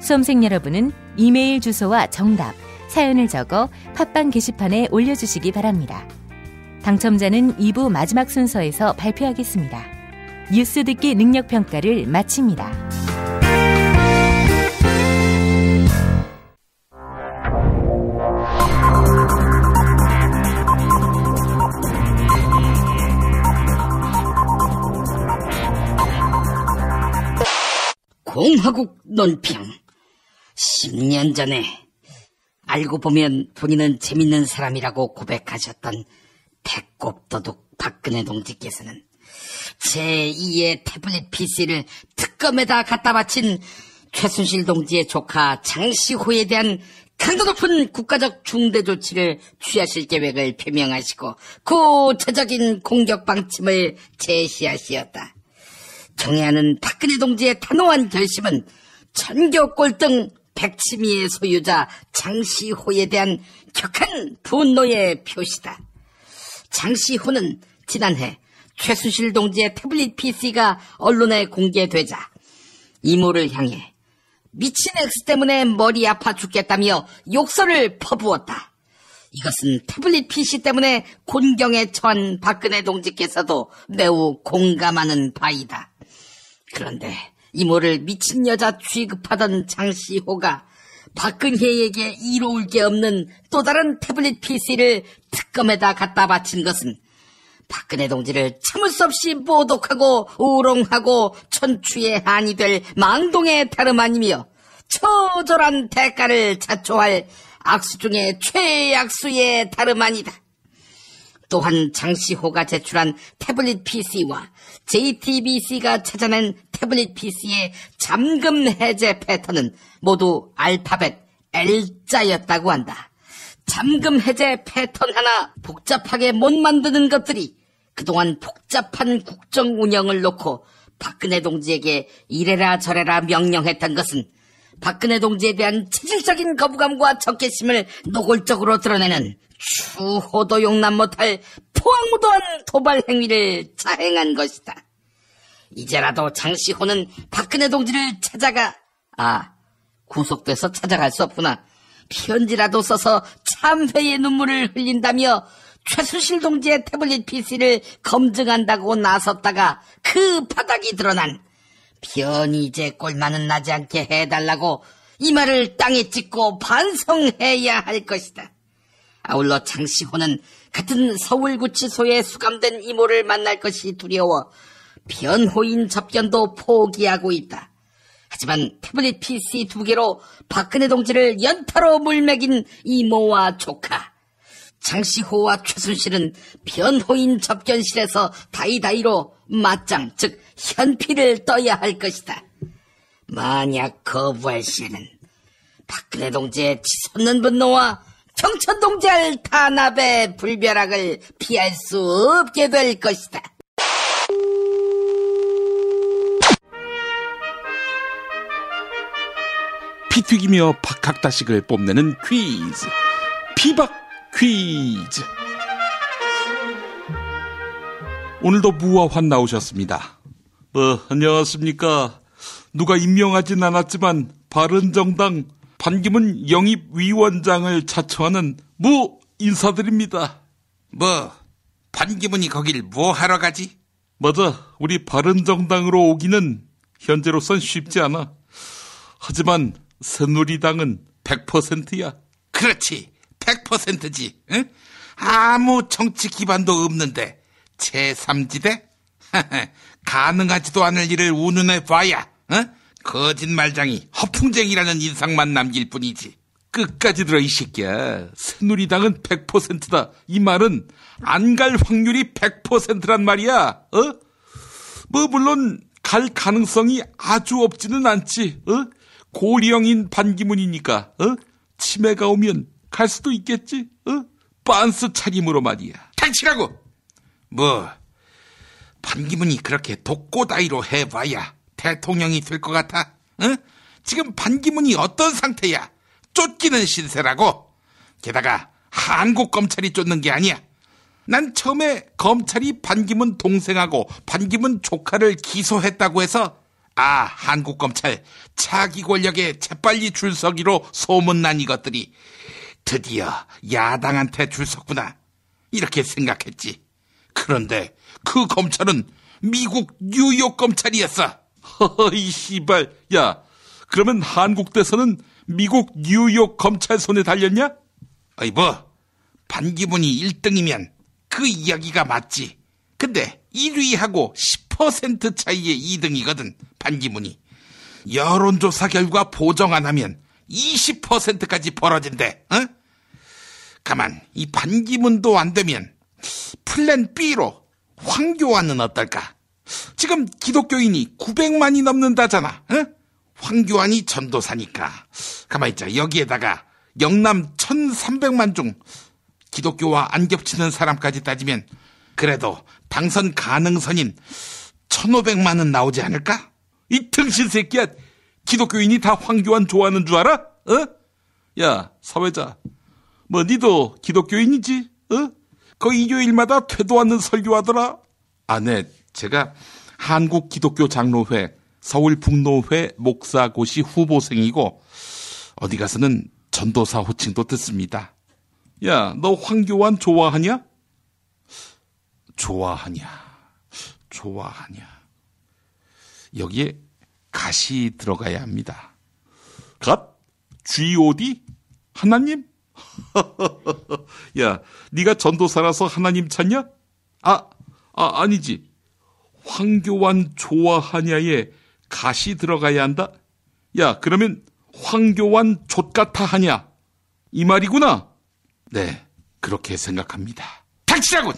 수험생 여러분은 이메일 주소와 정답, 사연을 적어 팟빵 게시판에 올려주시기 바랍니다. 당첨자는 2부 마지막 순서에서 발표하겠습니다. 뉴스 듣기 능력평가를 마칩니다. 공화국 논평. 10년 전에 알고 보면 본인은 재밌는 사람이라고 고백하셨던 배꼽도둑 박근혜 동지께서는 제2의 태블릿 PC를 특검에다 갖다 바친 최순실 동지의 조카 장시호에 대한 강도 높은 국가적 중대 조치를 취하실 계획을 표명하시고 구체적인 공격 방침을 제시하시었다. 정해하는 박근혜 동지의 단호한 결심은 천교 꼴등 백치미의 소유자 장시호에 대한 격한 분노의 표시다. 장시호는 지난해 최순실 동지의 태블릿 PC가 언론에 공개되자 이모를 향해 미친 X 때문에 머리 아파 죽겠다며 욕설을 퍼부었다. 이것은 태블릿 PC 때문에 곤경에 처한 박근혜 동지께서도 매우 공감하는 바이다. 그런데 이모를 미친 여자 취급하던 장시호가 박근혜에게 이로울 게 없는 또 다른 태블릿 PC를 특검에다 갖다 바친 것은 박근혜 동지를 참을 수 없이 모독하고 우롱하고 천추의 한이 될 망동의 다름 아니며 처절한 대가를 자초할 악수 중에 최악수의 다름 아니다. 또한 장시호가 제출한 태블릿 PC와 JTBC가 찾아낸 태블릿 PC의 잠금 해제 패턴은 모두 알파벳 L자였다고 한다. 잠금 해제 패턴 하나 복잡하게 못 만드는 것들이 그동안 복잡한 국정 운영을 놓고 박근혜 동지에게 이래라 저래라 명령했던 것은 박근혜 동지에 대한 체질적인 거부감과 적개심을 노골적으로 드러내는 추호도 용납 못할 포악무도한 도발 행위를 자행한 것이다. 이제라도 장시호는 박근혜 동지를 찾아가, 구속돼서 찾아갈 수 없구나. 편지라도 써서 참회의 눈물을 흘린다며 최순실 동지의 태블릿 PC를 검증한다고 나섰다가 그 바닥이 드러난 변희재 꼴만은 나지 않게 해달라고 이 말을 땅에 찍고 반성해야 할 것이다. 아울러 장시호는 같은 서울구치소에 수감된 이모를 만날 것이 두려워 변호인 접견도 포기하고 있다. 하지만 태블릿 PC 2개로 박근혜 동지를 연타로 물먹인 이모와 조카 장시호와 최순실은 변호인 접견실에서 다이다이로 맞짱, 즉 현피를 떠야 할 것이다. 만약 거부할 시에는 박근혜 동지의 치솟는 분노와 정천 동지할 탄압의 불벼락을 피할 수 없게 될 것이다. 피튀기며 박학다식을 뽐내는 퀴즈, 피박 퀴즈. 오늘도 무화환 나오셨습니다. 안녕하십니까. 누가 임명하진 않았지만 바른정당 반기문 영입위원장을 자처하는 무 인사드립니다. 반기문이 거길 뭐 하러 가지? 맞아. 우리 바른정당으로 오기는 현재로선 쉽지 않아. 하지만 새누리당은 100%야. 그렇지, 100%지. 응? 아무 정치 기반도 없는데 제3지대? 가능하지도 않을 일을 운운해 봐야 거짓말장이 허풍쟁이라는 인상만 남길 뿐이지. 끝까지 들어 이 새끼야. 새누리당은 100%다. 이 말은 안 갈 확률이 100%란 말이야. 물론 갈 가능성이 아주 없지는 않지. 고령인 반기문이니까 치매가 오면 갈 수도 있겠지. 빤스 차림으로 말이야. 당치라고. 반기문이 그렇게 독고다이로 해봐야 대통령이 될 것 같아? 지금 반기문이 어떤 상태야? 쫓기는 신세라고. 게다가 한국 검찰이 쫓는 게 아니야. 난 처음에 검찰이 반기문 동생하고 반기문 조카를 기소했다고 해서 한국 검찰 차기 권력에 재빨리 줄서기로 소문난 이것들이 드디어 야당한테 줄섰구나 이렇게 생각했지. 그런데 그 검찰은 미국 뉴욕 검찰이었어. 이 씨발. 야, 그러면 한국 대선은 미국 뉴욕 검찰 손에 달렸냐? 반기문이 1등이면 그 이야기가 맞지. 근데 1위하고 10% 차이의 2등이거든. 반기문이. 여론조사 결과 보정 안 하면 20%까지 벌어진대. 가만, 이 반기문도 안 되면 플랜 B로 황교안은 어떨까? 지금 기독교인이 900만이 넘는다잖아. 황교안이 전도사니까. 가만히 있자. 여기에다가 영남 1300만 중 기독교와 안 겹치는 사람까지 따지면 그래도 당선 가능선인 1500만은 나오지 않을까? 이 등신 새끼야. 기독교인이 다 황교안 좋아하는 줄 알아? 야, 사회자. 니도 기독교인이지? 거 일요일마다 되도 않는 설교하더라. 네. 제가 한국 기독교 장로회 서울 북노회 목사고시 후보생이고 어디 가서는 전도사 호칭도 듣습니다. 야, 너 황교안 좋아하냐? 좋아하냐. 여기에 갓이 들어가야 합니다. 갓? G.O.D? 하나님? 야, 네가 전도사라서 하나님 찾냐? 아니지. 황교안 좋아하냐에 갓이 들어가야 한다? 야, 그러면 황교안 족같아 하냐? 이 말이구나? 네, 그렇게 생각합니다. 닥치라군!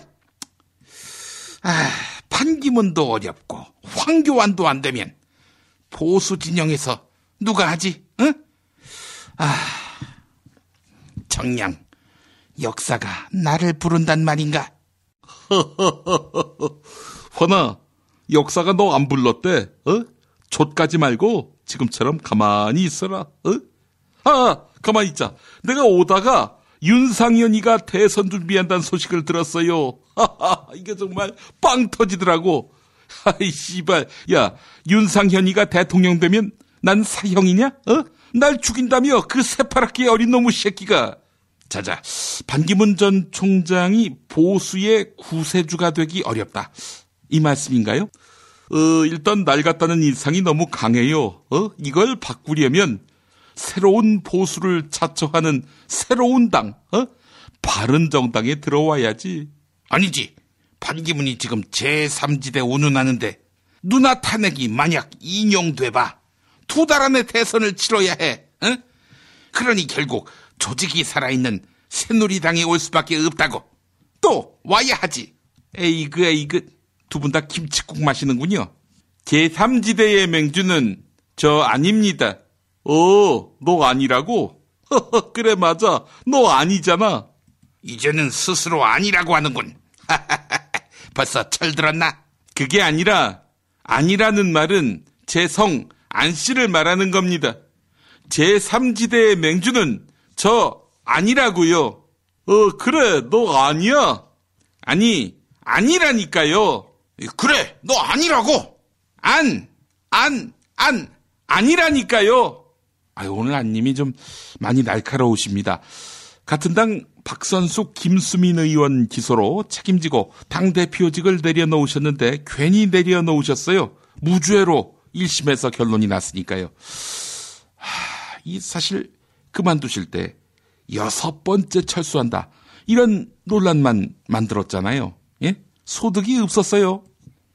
반기문도 어렵고 황교안도 안 되면 보수 진영에서 누가 하지? 정녕 역사가 나를 부른단 말인가? 환아, 역사가 너 안 불렀대. 좆까지 말고 지금처럼 가만히 있어라. 가만히 있자. 내가 오다가 윤상현이가 대선 준비한다는 소식을 들었어요. 이게 정말 빵 터지더라고. 아이 씨발. 야, 윤상현이가 대통령 되면 난 사형이냐? 날 죽인다며 그 새파랗게 어린 놈의 새끼가. 자자, 반기문 전 총장이 보수의 구세주가 되기 어렵다, 이 말씀인가요? 일단 낡았다는 인상이 너무 강해요. 이걸 바꾸려면 새로운 보수를 자처하는 새로운 당, 바른정당에 들어와야지. 아니지. 반기문이 지금 제3지대 운운하는데 누나 탄핵이 만약 인용돼봐 2달 안에 대선을 치러야 해. 그러니 결국 조직이 살아있는 새누리당에 올 수밖에 없다고. 또 와야 하지. 에이그 두 분 다 김치국 마시는군요. 제3지대의 맹주는 저 아닙니다. 너 아니라고? 그래, 맞아. 너 아니잖아. 이제는 스스로 아니라고 하는군. 벌써 철들었나? 그게 아니라, 아니라는 말은 제 성 안씨를 말하는 겁니다. 제3지대의 맹주는 저 아니라고요. 그래, 너 아니야. 아니라니까요. 그래, 너 아니라고. 아니라니까요. 오늘 안님이 좀 많이 날카로우십니다. 같은 당 박선숙, 김수민 의원 기소로 책임지고 당대표직을 내려놓으셨는데 괜히 내려놓으셨어요. 무죄로 1심에서 결론이 났으니까요. 이 사실 그만두실 때 6번째 철수한다, 이런 논란만 만들었잖아요. 예? 소득이 없었어요.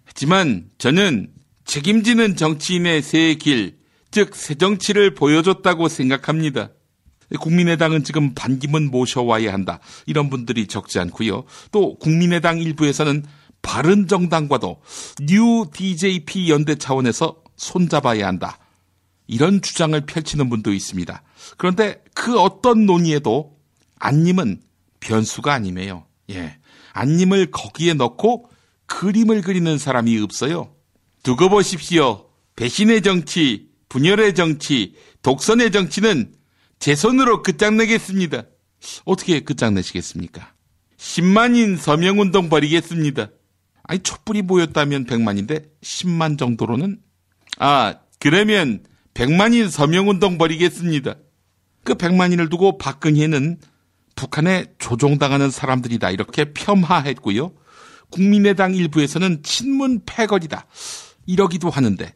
하지만 저는 책임지는 정치인의 새 길, 즉 새정치를 보여줬다고 생각합니다. 국민의당은 지금 반기문 모셔와야 한다. 이런 분들이 적지 않고요. 또 국민의당 일부에서는 바른정당과도 뉴 DJP 연대 차원에서 손잡아야 한다. 이런 주장을 펼치는 분도 있습니다. 그런데 그 어떤 논의에도 안님은 변수가 아니에요. 예, 안님을 거기에 넣고 그림을 그리는 사람이 없어요. 두고 보십시오. 배신의 정치, 분열의 정치, 독선의 정치는 제 손으로 끝장내겠습니다. 어떻게 끝장내시겠습니까? 10만인 서명운동 벌이겠습니다. 아니, 촛불이 모였다면 100만인데 10만 정도로는? 그러면 100만인 서명운동 벌이겠습니다. 그 100만인을 두고 박근혜는 북한에 조종당하는 사람들이다, 이렇게 폄하했고요. 국민의당 일부에서는 친문 패거리다, 이러기도 하는데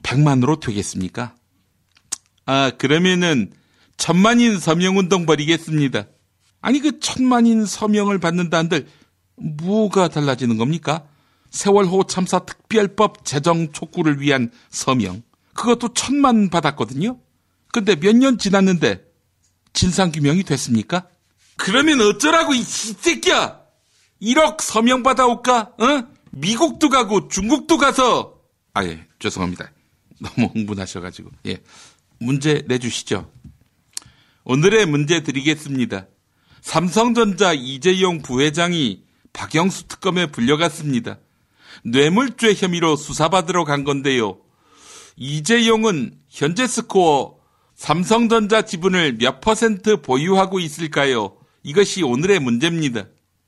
100만으로 되겠습니까? 그러면은 1000만인 서명운동 벌이겠습니다. 아니, 그 1000만인 서명을 받는다 한들 뭐가 달라지는 겁니까? 세월호 참사 특별법 제정 촉구를 위한 서명, 그것도 1000만 받았거든요. 근데 몇 년 지났는데 진상규명이 됐습니까? 그러면 어쩌라고, 이 새끼야! 1억 서명 받아올까? 미국도 가고 중국도 가서. 예, 죄송합니다. 너무 흥분하셔가지고. 예, 문제 내주시죠. 오늘의 문제 드리겠습니다. 삼성전자 이재용 부회장이 박영수 특검에 불려갔습니다. 뇌물죄 혐의로 수사받으러 간 건데요. 이재용은 현재 스코어 삼성전자 지분을 몇 % 보유하고 있을까요? 이것이 오늘의 문제입니다.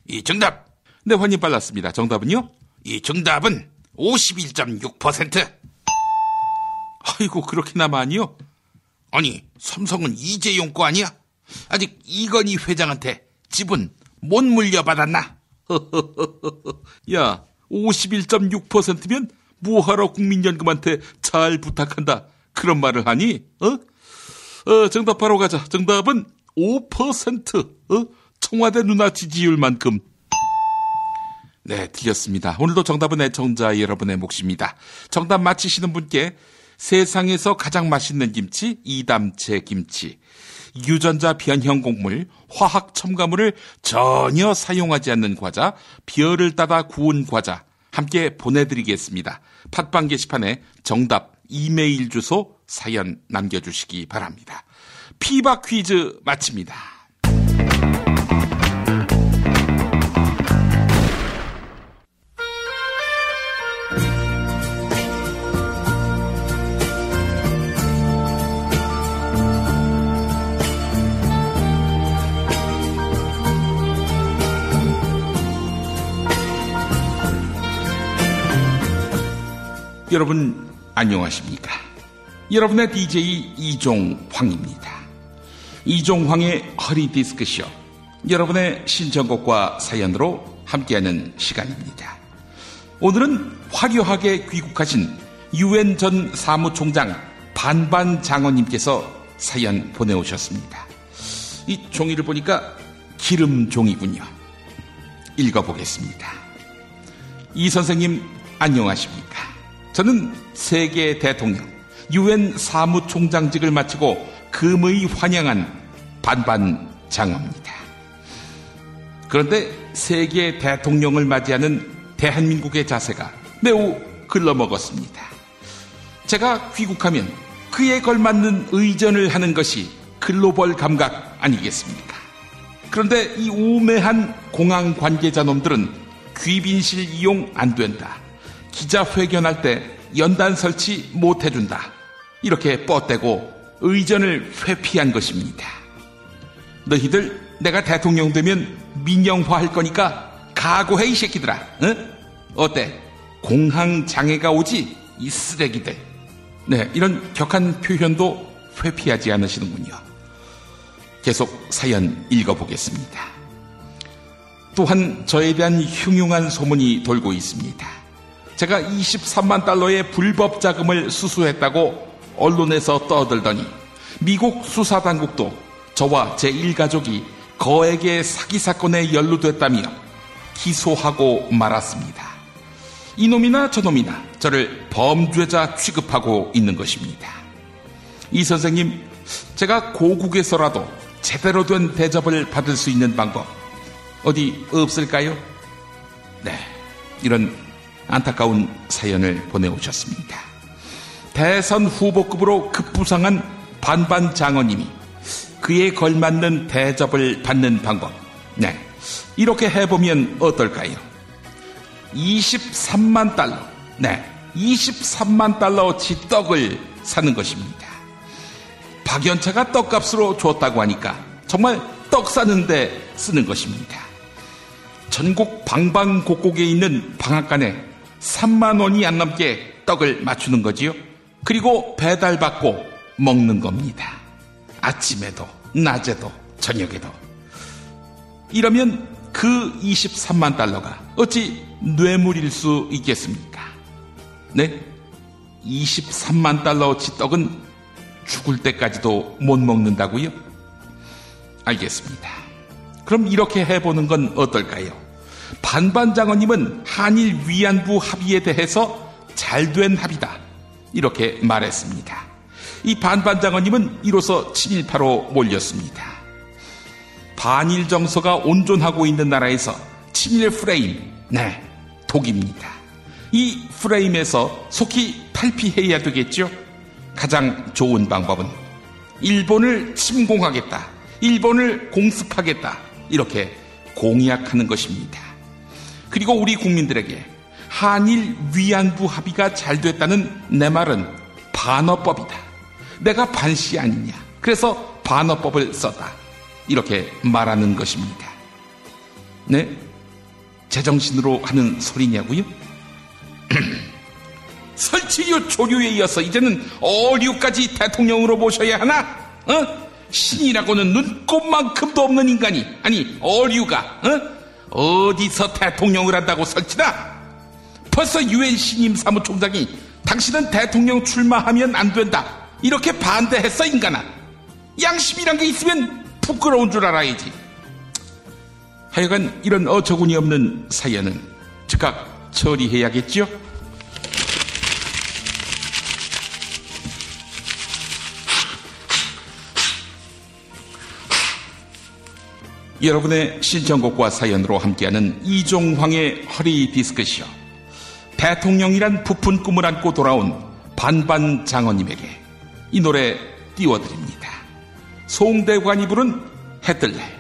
이 정답. 네, 환희 빨랐습니다. 정답은요? 이 정답은 51.6%. 아이고, 그렇게나 많이요? 아니, 삼성은 이재용 거 아니야? 아직 이건희 회장한테 지분 못 물려받았나? 야, 51.6%면 뭐하러 국민연금한테 잘 부탁한다, 그런 말을 하니? 정답 바로 가자. 정답은 5%. 청와대 누나 지지율만큼. 네, 틀렸습니다. 오늘도 정답은 애청자 여러분의 몫입니다. 정답 맞히시는 분께 세상에서 가장 맛있는 김치, 이담채 김치, 유전자 변형 곡물, 화학 첨가물을 전혀 사용하지 않는 과자, 비열을 따다 구운 과자 함께 보내드리겠습니다. 팟빵 게시판에 정답, 이메일 주소, 사연 남겨주시기 바랍니다. 피박 퀴즈 마칩니다. 여러분 안녕하십니까? 여러분의 DJ 이종황입니다. 이종황의 허리디스크쇼, 여러분의 신청곡과 사연으로 함께하는 시간입니다. 오늘은 화려하게 귀국하신 UN 전 사무총장 반반 장원님께서 사연 보내오셨습니다. 이 종이를 보니까 기름 종이군요. 읽어보겠습니다. 이 선생님 안녕하십니까? 저는 세계 대통령, UN 사무총장직을 마치고 금의 환영한 반반 장어입니다. 그런데 세계 대통령을 맞이하는 대한민국의 자세가 매우 글러먹었습니다. 제가 귀국하면 그에 걸맞는 의전을 하는 것이 글로벌 감각 아니겠습니까? 그런데 이 우매한 공항 관계자 놈들은 귀빈실 이용 안 된다, 기자회견할 때 연단 설치 못 해준다, 이렇게 뻗대고 의전을 회피한 것입니다. 너희들 내가 대통령 되면 민영화할 거니까 각오해, 이 새끼들아. 응? 어때? 공항 장애가 오지, 이 쓰레기들. 네, 이런 격한 표현도 회피하지 않으시는군요. 계속 사연 읽어보겠습니다. 또한 저에 대한 흉흉한 소문이 돌고 있습니다. 제가 23만 달러의 불법 자금을 수수했다고 언론에서 떠들더니 미국 수사당국도 저와 제 일가족이 거액의 사기 사건에 연루됐다며 기소하고 말았습니다. 이놈이나 저놈이나 저를 범죄자 취급하고 있는 것입니다. 이 선생님, 제가 고국에서라도 제대로 된 대접을 받을 수 있는 방법 어디 없을까요? 네, 이런 안타까운 사연을 보내오셨습니다. 대선 후보급으로 급부상한 반반 장어님이 그에 걸맞는 대접을 받는 방법, 네, 이렇게 해보면 어떨까요? 23만 달러, 네, 23만 달러어치 떡을 사는 것입니다. 박연차가 떡값으로 줬다고 하니까 정말 떡 사는데 쓰는 것입니다. 전국 방방곡곡에 있는 방앗간에 3만 원이 안 넘게 떡을 맞추는 거지요. 그리고 배달받고 먹는 겁니다. 아침에도 낮에도 저녁에도. 이러면 그 23만 달러가 어찌 뇌물일 수 있겠습니까? 네? 23만 달러어치 떡은 죽을 때까지도 못 먹는다고요? 알겠습니다. 그럼 이렇게 해보는 건 어떨까요? 반반장어님은 한일 위안부 합의에 대해서 잘된 합의다, 이렇게 말했습니다. 이 반반장어님은 이로써 친일파로 몰렸습니다. 반일 정서가 온존하고 있는 나라에서 친일 프레임, 네, 독입니다. 이 프레임에서 속히 탈피해야 되겠죠? 가장 좋은 방법은 일본을 침공하겠다, 일본을 공습하겠다, 이렇게 공약하는 것입니다. 그리고 우리 국민들에게 한일 위안부 합의가 잘 됐다는 내 말은 반어법이다, 내가 반시 아니냐, 그래서 반어법을 썼다, 이렇게 말하는 것입니다. 네? 제정신으로 하는 소리냐고요? 설치류 조류에 이어서 이제는 어류까지 대통령으로 모셔야 하나? 신이라고는 눈꼽만큼도 없는 인간이, 아니 어류가 어디서 대통령을 한다고 설치다? 벌써 유엔 신임 사무총장이 당신은 대통령 출마하면 안 된다, 이렇게 반대했어. 인간아, 양심이란 게 있으면 부끄러운 줄 알아야지. 하여간 이런 어처구니 없는 사연은 즉각 처리해야겠죠? 여러분의 신청곡과 사연으로 함께하는 이종황의 허리 디스크쇼. 대통령이란 부푼 꿈을 안고 돌아온 반반장어님에게 이 노래 띄워드립니다. 송대관이 부른 해뜰래.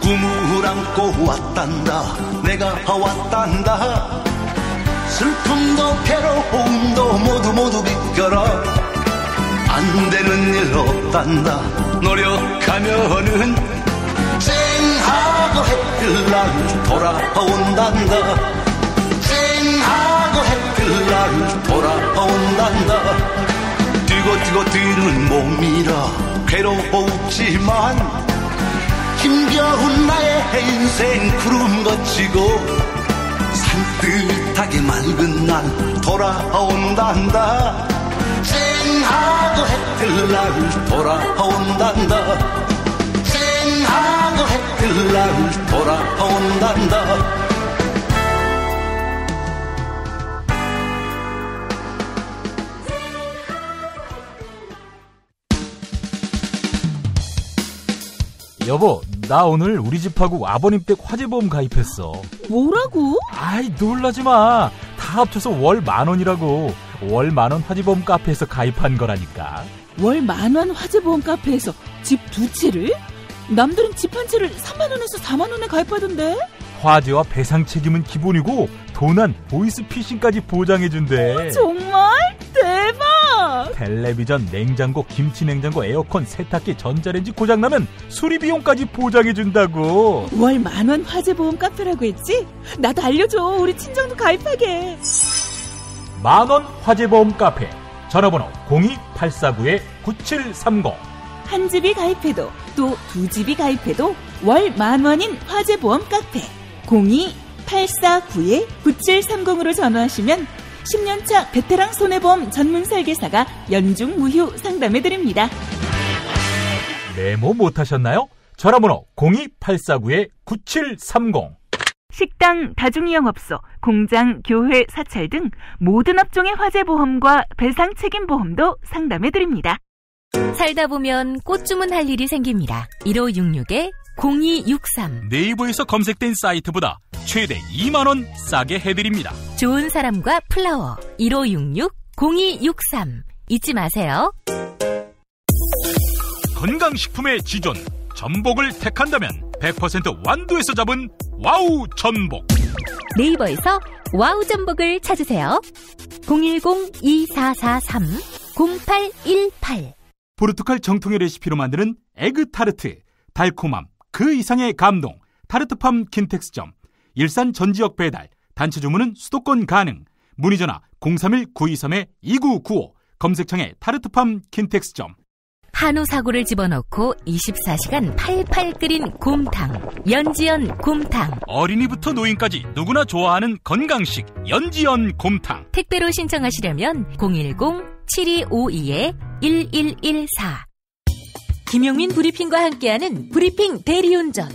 꿈을 안고 왔단다, 내가 왔단다. 슬픔도 괴로움도 모두 비껴라. 안 되는 일 없단다, 노력하면은 쨍하고 해뜰 날 돌아온단다. 쨍하고 해뜰 날 돌아온단다. 뛰고 뛰는 몸이라 괴로웠지만 힘겨운 나의 인생 구름 거치고 산뜻하게 맑은 날 돌아온단다. 쨍하고 해뜰 날 돌아온단다. 쨍하고 해뜰 날 돌아온단다. 여보, 나 오늘 우리 집하고 아버님 댁 화재보험 가입했어. 뭐라고? 아이, 놀라지 마. 다 합쳐서 월 10,000원이라고. 월 10,000원 화재보험 카페에서 가입한 거라니까. 월 10,000원 화재보험 카페에서 집 2채를? 남들은 집 한 채를 30,000원에서 40,000원에 가입하던데? 화재와 배상 책임은 기본이고 도난, 보이스피싱까지 보장해준대. 정말? 대박! 텔레비전, 냉장고, 김치냉장고, 에어컨, 세탁기, 전자레인지 고장나면 수리비용까지 보장해준다고. 월 10,000원 화재보험 카페라고 했지? 나도 알려줘. 우리 친정도 가입하게. 10,000원 화재보험 카페. 전화번호 02849-9730. 한 집이 가입해도 또 두 집이 가입해도 월 10,000원인 화재보험 카페 02849-9730으로 전화하시면 10년차 베테랑 손해보험 전문 설계사가 연중 무휴 상담해드립니다. 메모 못하셨나요? 전화번호 02849-9730. 식당, 다중이용업소, 공장, 교회, 사찰 등 모든 업종의 화재보험과 배상책임보험도 상담해드립니다. 살다 보면 꽃 주문할 일이 생깁니다. 1566-0263. 네이버에서 검색된 사이트보다 최대 2만원 싸게 해드립니다. 좋은 사람과 플라워. 1566-0263. 잊지 마세요. 건강식품의 지존 전복을 택한다면 100% 완도에서 잡은 와우 전복. 네이버에서 와우 전복을 찾으세요. 010-2443-0818. 포르투갈 정통의 레시피로 만드는 에그타르트. 달콤함 그 이상의 감동. 타르트팜 킨텍스점. 일산 전 지역 배달. 단체 주문은 수도권 가능. 문의 전화 031-923-2995. 검색창에 타르트팜 킨텍스점. 한우 사고를 집어넣고 24시간 팔팔 끓인 곰탕. 연지연 곰탕. 어린이부터 노인까지 누구나 좋아하는 건강식 연지연 곰탕. 택배로 신청하시려면 010-7252-1114. 김용민 브리핑과 함께하는 브리핑 대리운전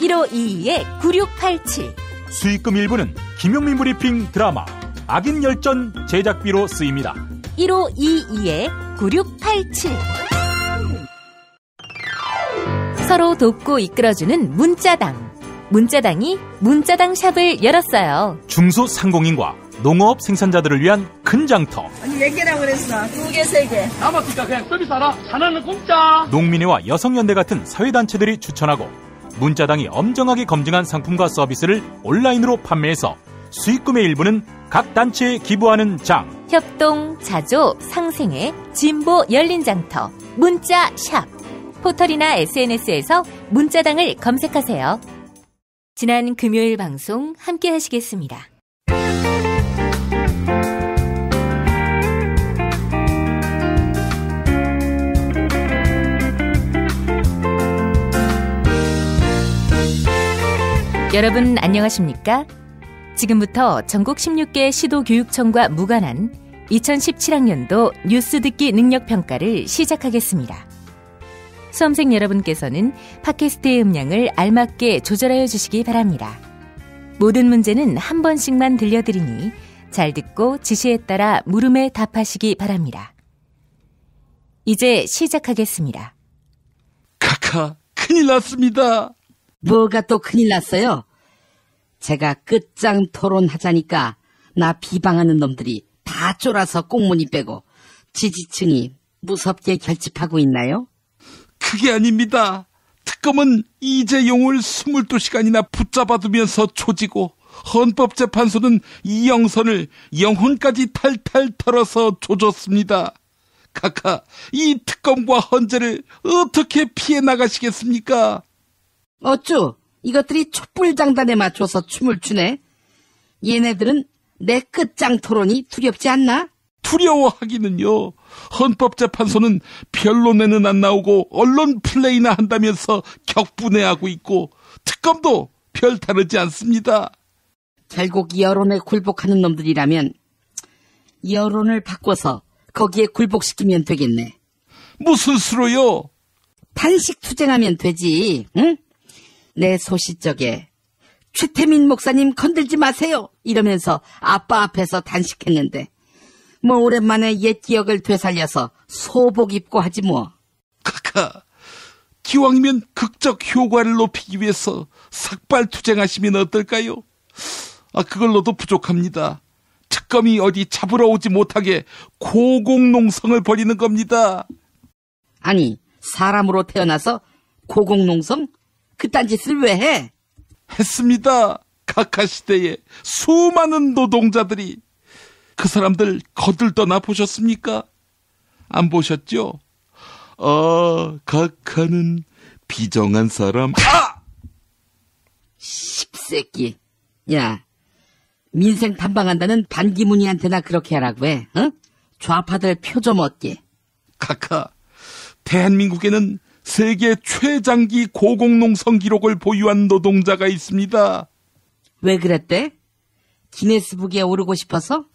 1522-9687. 수익금 일부는 김용민 브리핑 드라마 악인 열전 제작비로 쓰입니다. 1522-9687. 서로 돕고 이끌어주는 문자당. 문자당이 문자당 샵을 열었어요. 중소상공인과 농업 생산자들을 위한 큰 장터. 아니 몇 개라고 그랬어? 2개, 3개. 남았으니까 그냥 서비스 하라. 하나는 공짜. 농민회와 여성연대 같은 사회단체들이 추천하고 문자당이 엄정하게 검증한 상품과 서비스를 온라인으로 판매해서 수익금의 일부는 각 단체에 기부하는 장. 협동, 자조, 상생회, 진보 열린 장터, 문자샵. 포털이나 SNS에서 문자당을 검색하세요. 지난 금요일 방송 함께 하시겠습니다. 여러분 안녕하십니까? 지금부터 전국 16개 시도교육청과 무관한 2017학년도 뉴스 듣기 능력평가를 시작하겠습니다. 수험생 여러분께서는 팟캐스트의 음량을 알맞게 조절하여 주시기 바랍니다. 모든 문제는 한 번씩만 들려드리니 잘 듣고 지시에 따라 물음에 답하시기 바랍니다. 이제 시작하겠습니다. 카카, 큰일 났습니다. 뭐가 또 큰일 났어요? 제가 끝장 토론하자니까 나 비방하는 놈들이 다 쫄아서 꽁무니 빼고 지지층이 무섭게 결집하고 있나요? 그게 아닙니다. 특검은 이재용을 22시간이나 붙잡아두면서 조지고 헌법재판소는 이영선을 영혼까지 탈탈 털어서 조졌습니다. 카카, 이 특검과 헌재를 어떻게 피해 나가시겠습니까? 어쭈, 이것들이 촛불장단에 맞춰서 춤을 추네. 얘네들은 내 끝장 토론이 두렵지 않나? 두려워하기는요. 헌법재판소는 변론에는 안 나오고 언론 플레이나 한다면서 격분해하고 있고 특검도 별 다르지 않습니다. 결국 여론에 굴복하는 놈들이라면 여론을 바꿔서 거기에 굴복시키면 되겠네. 무슨 수로요? 단식 투쟁하면 되지. 응? 내 소시적에 최태민 목사님 건들지 마세요 이러면서 아빠 앞에서 단식했는데 뭐 오랜만에 옛 기억을 되살려서 소복 입고 하지 뭐. 카카, 기왕이면 극적 효과를 높이기 위해서 삭발투쟁하시면 어떨까요? 그걸로도 부족합니다. 특검이 어디 잡으러 오지 못하게 고공농성을 벌이는 겁니다. 아니, 사람으로 태어나서 고공농성? 그딴 짓을 왜 해? 했습니다. 카카시대에 수많은 노동자들이. 그 사람들 거들떠나 보셨습니까? 안 보셨죠? 카카는 비정한 사람. 십새끼. 야, 민생 탐방한다는 반기문이한테나 그렇게 하라고 해. 어? 좌파들 표 좀 얻게. 카카, 대한민국에는 세계 최장기 고공농성 기록을 보유한 노동자가 있습니다. 왜 그랬대? 기네스북에 오르고 싶어서?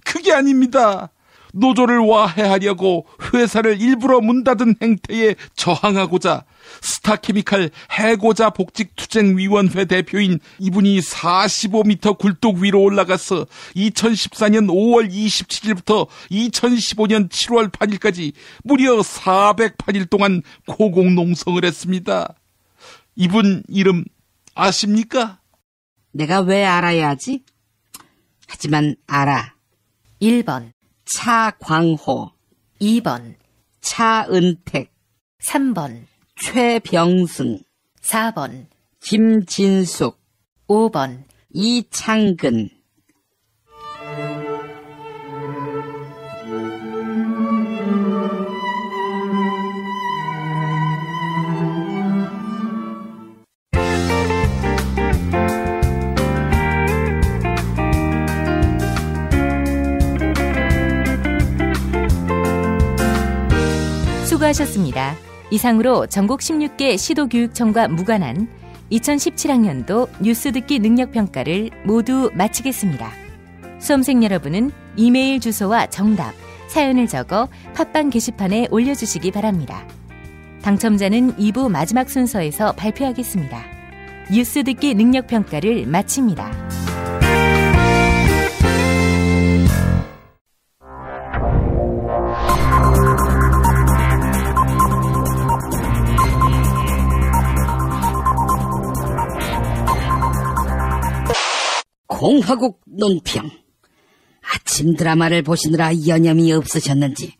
그게 아닙니다. 노조를 와해하려고 회사를 일부러 문 닫은 행태에 저항하고자 스타케미칼 해고자 복직투쟁위원회 대표인 이분이 45m 굴뚝 위로 올라가서 2014년 5월 27일부터 2015년 7월 8일까지 무려 408일 동안 고공농성을 했습니다. 이분 이름 아십니까? 내가 왜 알아야 하지? 하지만 알아. 1번 차광호, 2번 차은택, 3번 최병승, 4번 김진숙, 5번 이창근. 수고하셨습니다. 이상으로 전국 16개 시도교육청과 무관한 2017학년도 뉴스 듣기 능력평가를 모두 마치겠습니다. 수험생 여러분은 이메일 주소와 정답, 사연을 적어 팟빵 게시판에 올려주시기 바랍니다. 당첨자는 2부 마지막 순서에서 발표하겠습니다. 뉴스 듣기 능력평가를 마칩니다. 공화국 논평. 아침 드라마를 보시느라 여념이 없으셨는지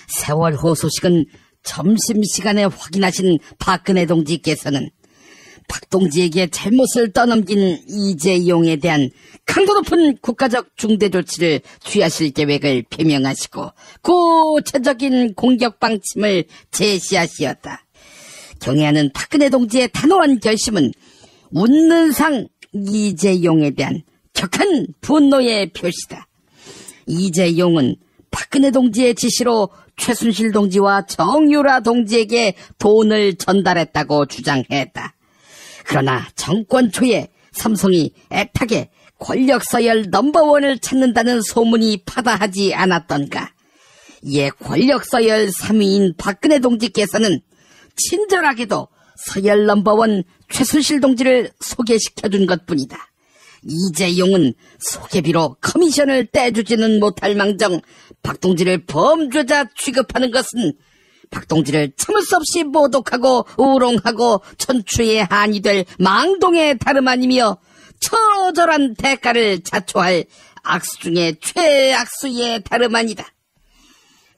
세월호 소식은 점심시간에 확인하신 박근혜 동지께서는 박동지에게 잘못을 떠넘긴 이재용에 대한 강도 높은 국가적 중대 조치를 취하실 계획을 표명하시고 구체적인 공격 방침을 제시하시었다. 경애하는 박근혜 동지의 단호한 결심은 웃는 상 이재용에 대한 격한 분노의 표시다. 이재용은 박근혜 동지의 지시로 최순실 동지와 정유라 동지에게 돈을 전달했다고 주장했다. 그러나 정권 초에 삼성이 애타게 권력서열 넘버원을 찾는다는 소문이 파다하지 않았던가. 이에 권력서열 3위인 박근혜 동지께서는 친절하게도 서열 넘버원 최순실 동지를 소개시켜준 것뿐이다. 이재용은 소개비로 커미션을 떼주지는 못할 망정 박동지를 범죄자 취급하는 것은 박동지를 참을 수 없이 모독하고 우롱하고 천추의 한이 될 망동의 다름 아니며 처절한 대가를 자초할 악수 중에 최악수의 다름 아니다.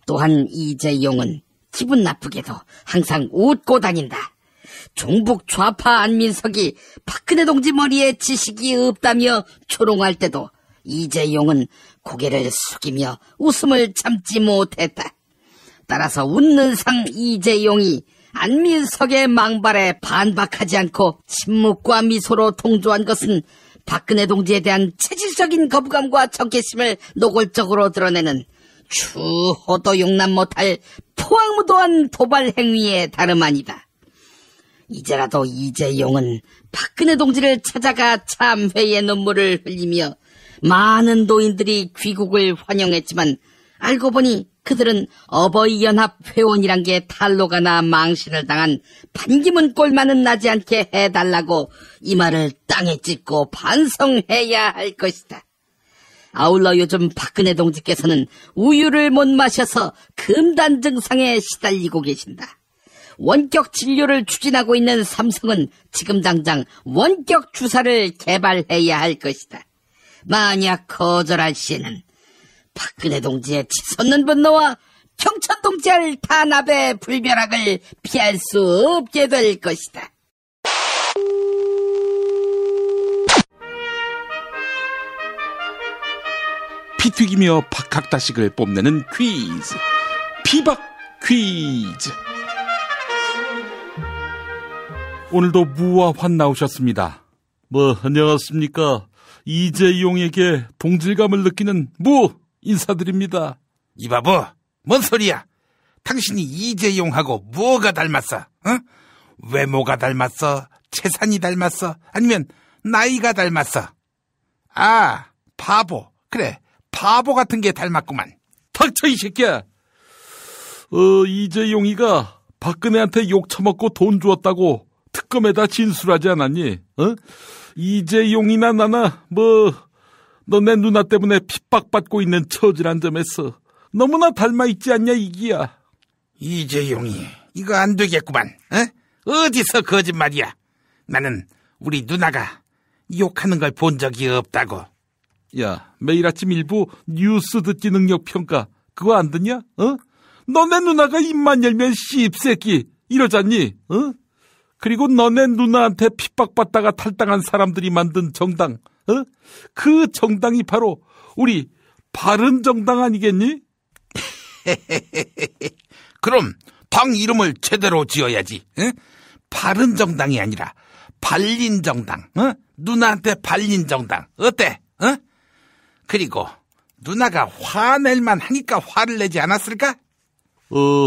또한 이재용은 기분 나쁘게도 항상 웃고 다닌다. 종북 좌파 안민석이 박근혜 동지 머리에 지식이 없다며 조롱할 때도 이재용은 고개를 숙이며 웃음을 참지 못했다. 따라서 웃는 상 이재용이 안민석의 망발에 반박하지 않고 침묵과 미소로 통조한 것은 박근혜 동지에 대한 체질적인 거부감과 적개심을 노골적으로 드러내는 추호도 용납 못할 포악무도한 도발 행위에 다름 아니다. 이제라도 이재용은 박근혜 동지를 찾아가 참회의 눈물을 흘리며 많은 노인들이 귀국을 환영했지만 알고 보니 그들은 어버이연합 회원이란 게 탈로가 나 망신을 당한 반기문 꼴만은 나지 않게 해달라고 이 말을 땅에 찢고 반성해야 할 것이다. 아울러 요즘 박근혜 동지께서는 우유를 못 마셔서 금단 증상에 시달리고 계신다. 원격 진료를 추진하고 있는 삼성은 지금 당장 원격 주사를 개발해야 할 것이다. 만약 거절할 시에는 박근혜 동지의 치솟는 분노와 경천 동지할 탄압의 불벼락을 피할 수 없게 될 것이다. 피 튀기며 박학다식을 뽐내는 퀴즈, 피박 퀴즈. 오늘도 무와 환 나오셨습니다. 안녕하십니까. 이재용에게 동질감을 느끼는 무 인사드립니다. 이바보, 뭔 소리야? 당신이 이재용하고 뭐가 닮았어? 어? 외모가 닮았어? 재산이 닮았어? 아니면 나이가 닮았어? 아, 바보. 그래, 바보 같은 게 닮았구만. 닥쳐 이 새끼야. 이재용이가 박근혜한테 욕 처먹고 돈 주었다고 특검에다 진술하지 않았니? 이재용이나 나나 너네 누나 때문에 핍박받고 있는 처지란 점에서 너무나 닮아있지 않냐 이기야. 이재용이 이거 안 되겠구만. 어디서 거짓말이야. 나는 우리 누나가 욕하는 걸 본 적이 없다고. 야, 매일 아침 일부 뉴스 듣기 능력 평가 그거 안 듣냐? 너네 누나가 입만 열면 씹새끼 이러잖니? 그리고 너네 누나한테 핍박받다가 탈당한 사람들이 만든 정당, 그 정당이 바로 우리 바른정당 아니겠니? 그럼 당 이름을 제대로 지어야지. 바른정당이 아니라 발린정당. 누나한테 발린정당 어때? 그리고 누나가 화낼만 하니까 화를 내지 않았을까?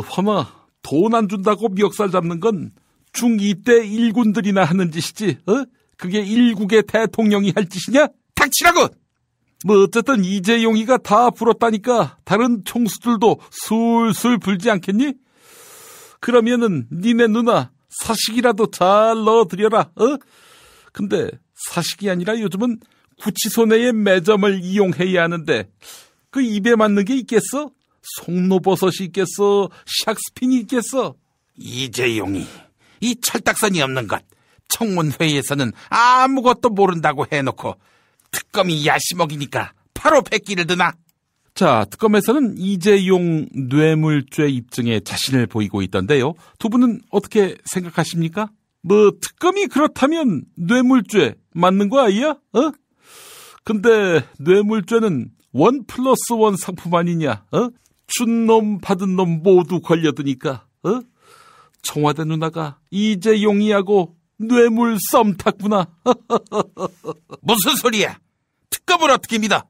화마, 돈 안 준다고 멱살 잡는 건 중2 때 일군들이나 하는 짓이지. 그게 일국의 대통령이 할 짓이냐? 닥치라고! 어쨌든 이재용이가 다 불었다니까 다른 총수들도 술술 불지 않겠니? 그러면은 니네 누나 사식이라도 잘 넣어드려라. 근데 사식이 아니라 요즘은 구치소 내의 매점을 이용해야 하는데 그 입에 맞는 게 있겠어? 송로버섯이 있겠어? 샥스핀이 있겠어? 이재용이 이 철딱선이 없는 것 청문회에서는 아무것도 모른다고 해놓고 특검이 야시먹이니까 바로 백기를 드나? 자, 특검에서는 이재용 뇌물죄 입증에 자신을 보이고 있던데요. 두 분은 어떻게 생각하십니까? 특검이 그렇다면 뇌물죄 맞는 거 아니야? 근데 뇌물죄는 1+1 상품 아니냐? 준 놈 받은 놈 모두 걸려드니까 청와대 누나가 이재용이하고 뇌물 썸 탔구나. 무슨 소리야? 특검을 어떻게 믿어?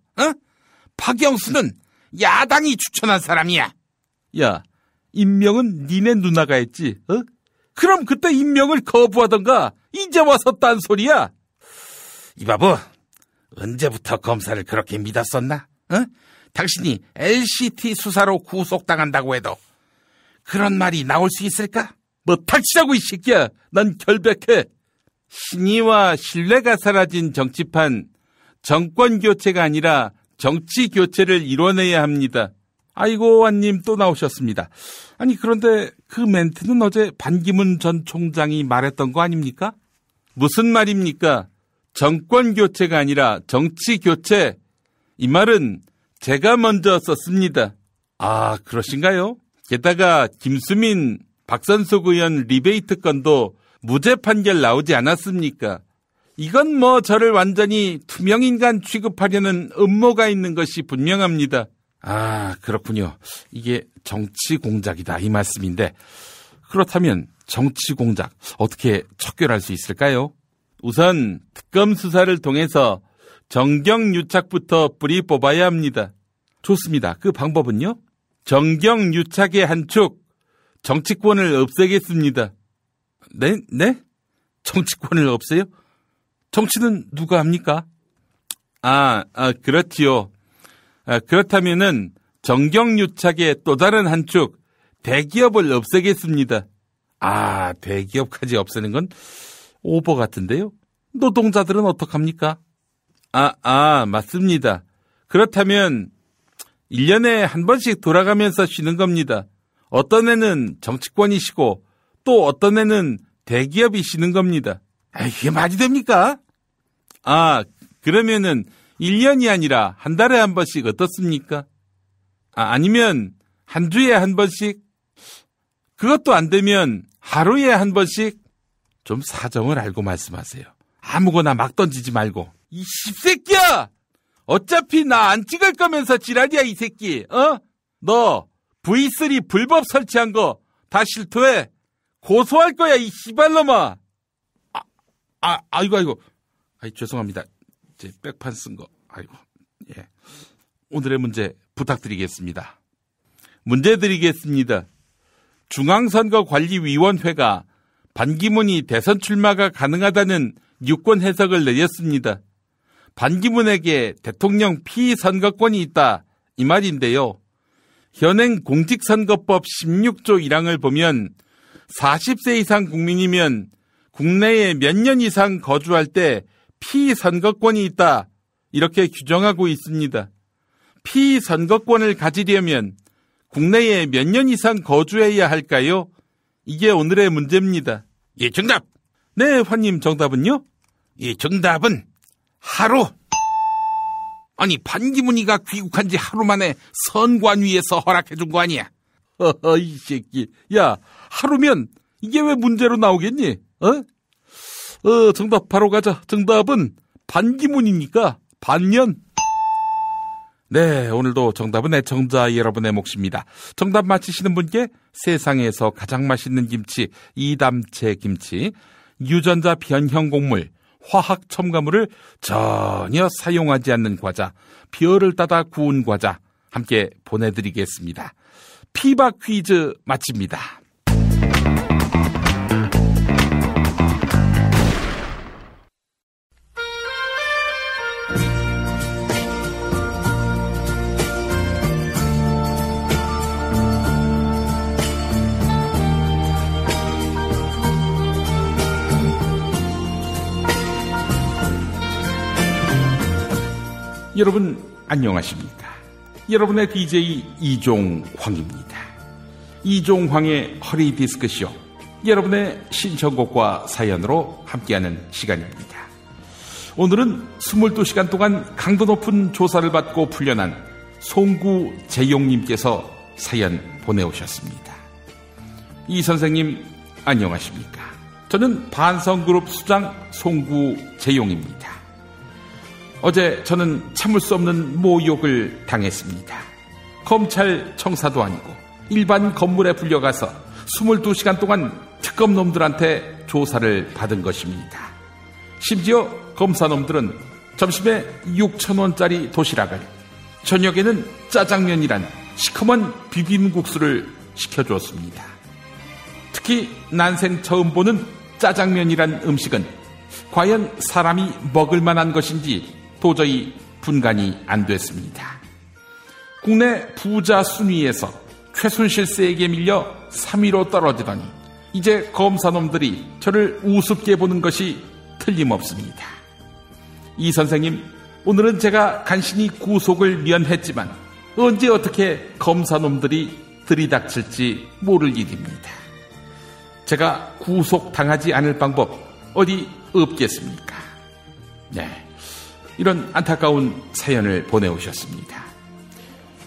박영수는 야당이 추천한 사람이야. 야, 임명은 니네 누나가 했지. 그럼 그때 임명을 거부하던가 이제 와서 딴 소리야. 이바보, 언제부터 검사를 그렇게 믿었었나? 당신이 LCT 수사로 구속당한다고 해도 그런 말이 나올 수 있을까? 닥치라고 이 새끼야. 난 결백해. 신의와 신뢰가 사라진 정치판, 정권 교체가 아니라 정치 교체를 이뤄내야 합니다. 아이고, 완님 또 나오셨습니다. 아니, 그런데 그 멘트는 어제 반기문 전 총장이 말했던 거 아닙니까? 무슨 말입니까? 정권 교체가 아니라 정치 교체. 이 말은 제가 먼저 썼습니다. 아, 그러신가요? 게다가 김수민, 박선숙 의원 리베이트 건도 무죄 판결 나오지 않았습니까? 이건 저를 완전히 투명인간 취급하려는 음모가 있는 것이 분명합니다. 아, 그렇군요. 이게 정치 공작이다 이 말씀인데, 그렇다면 정치 공작 어떻게 척결할 수 있을까요? 우선 특검 수사를 통해서 정경유착부터 뿌리 뽑아야 합니다. 좋습니다. 그 방법은요? 정경유착의 한 축, 정치권을 없애겠습니다. 네? 정치권을 없애요? 정치는 누가 합니까? 그렇지요. 그렇다면은 정경유착의 또 다른 한 축, 대기업을 없애겠습니다. 대기업까지 없애는 건 오버 같은데요? 노동자들은 어떡합니까? 맞습니다. 그렇다면 1년에 한 번씩 돌아가면서 쉬는 겁니다. 어떤 애는 정치권이시고 또 어떤 애는 대기업이 쉬는 겁니다. 이게 말이 됩니까? 그러면은 1년이 아니라 한 달에 한 번씩 어떻습니까? 아니면 한 주에 한 번씩? 그것도 안 되면 하루에 한 번씩? 좀 사정을 알고 말씀하세요. 아무거나 막 던지지 말고. 이 씹새끼야! 어차피 나 안 찍을 거면서 지랄이야, 이 새끼. 너 V3 불법 설치한 거 다 실토해. 고소할 거야, 이 씨발놈아. 아이고. 죄송합니다. 제 백판 쓴 거. 예. 오늘의 문제 부탁드리겠습니다. 문제 드리겠습니다. 중앙선거관리위원회가 반기문이 대선 출마가 가능하다는 유권 해석을 내렸습니다. 반기문에게 대통령 피선거권이 있다, 이 말인데요. 현행 공직선거법 16조 1항을 보면 40세 이상 국민이면 국내에 몇 년 이상 거주할 때 피선거권이 있다, 이렇게 규정하고 있습니다. 피선거권을 가지려면 국내에 몇 년 이상 거주해야 할까요? 이게 오늘의 문제입니다. 예, 정답. 네, 환님, 정답은요? 예, 정답은 하루. 아니, 반기문이가 귀국한 지 하루 만에 선관위에서 허락해준 거 아니야? 이 새끼. 야, 하루면 이게 왜 문제로 나오겠니? 정답 바로 가자. 정답은 반기문이니까 반년. 네, 오늘도 정답은 애청자 여러분의 몫입니다. 정답 맞히시는 분께 세상에서 가장 맛있는 김치, 이담채 김치, 유전자 변형 곡물, 화학 첨가물을 전혀 사용하지 않는 과자, 별을 따다 구운 과자 함께 보내드리겠습니다. 피박 퀴즈 마칩니다. 여러분 안녕하십니까? 여러분의 DJ 이종황입니다. 이종황의 허리디스크쇼, 여러분의 신청곡과 사연으로 함께하는 시간입니다. 오늘은 22시간 동안 강도 높은 조사를 받고 풀려난 송구재용님께서 사연 보내오셨습니다. 이 선생님 안녕하십니까? 저는 반성그룹 수장 송구재용입니다. 어제 저는 참을 수 없는 모욕을 당했습니다. 검찰 청사도 아니고 일반 건물에 불려가서 22시간 동안 특검놈들한테 조사를 받은 것입니다. 심지어 검사놈들은 점심에 6,000원짜리 도시락을, 저녁에는 짜장면이란 시커먼 비빔국수를 시켜주었습니다. 특히 난생 처음 보는 짜장면이란 음식은 과연 사람이 먹을 만한 것인지 도저히 분간이 안 됐습니다. 국내 부자 순위에서 최순실 씨에게 밀려 3위로 떨어지더니 이제 검사놈들이 저를 우습게 보는 것이 틀림없습니다. 이 선생님, 오늘은 제가 간신히 구속을 면했지만 언제 어떻게 검사놈들이 들이닥칠지 모를 일입니다. 제가 구속당하지 않을 방법 어디 없겠습니까? 네, 이런 안타까운 사연을 보내오셨습니다.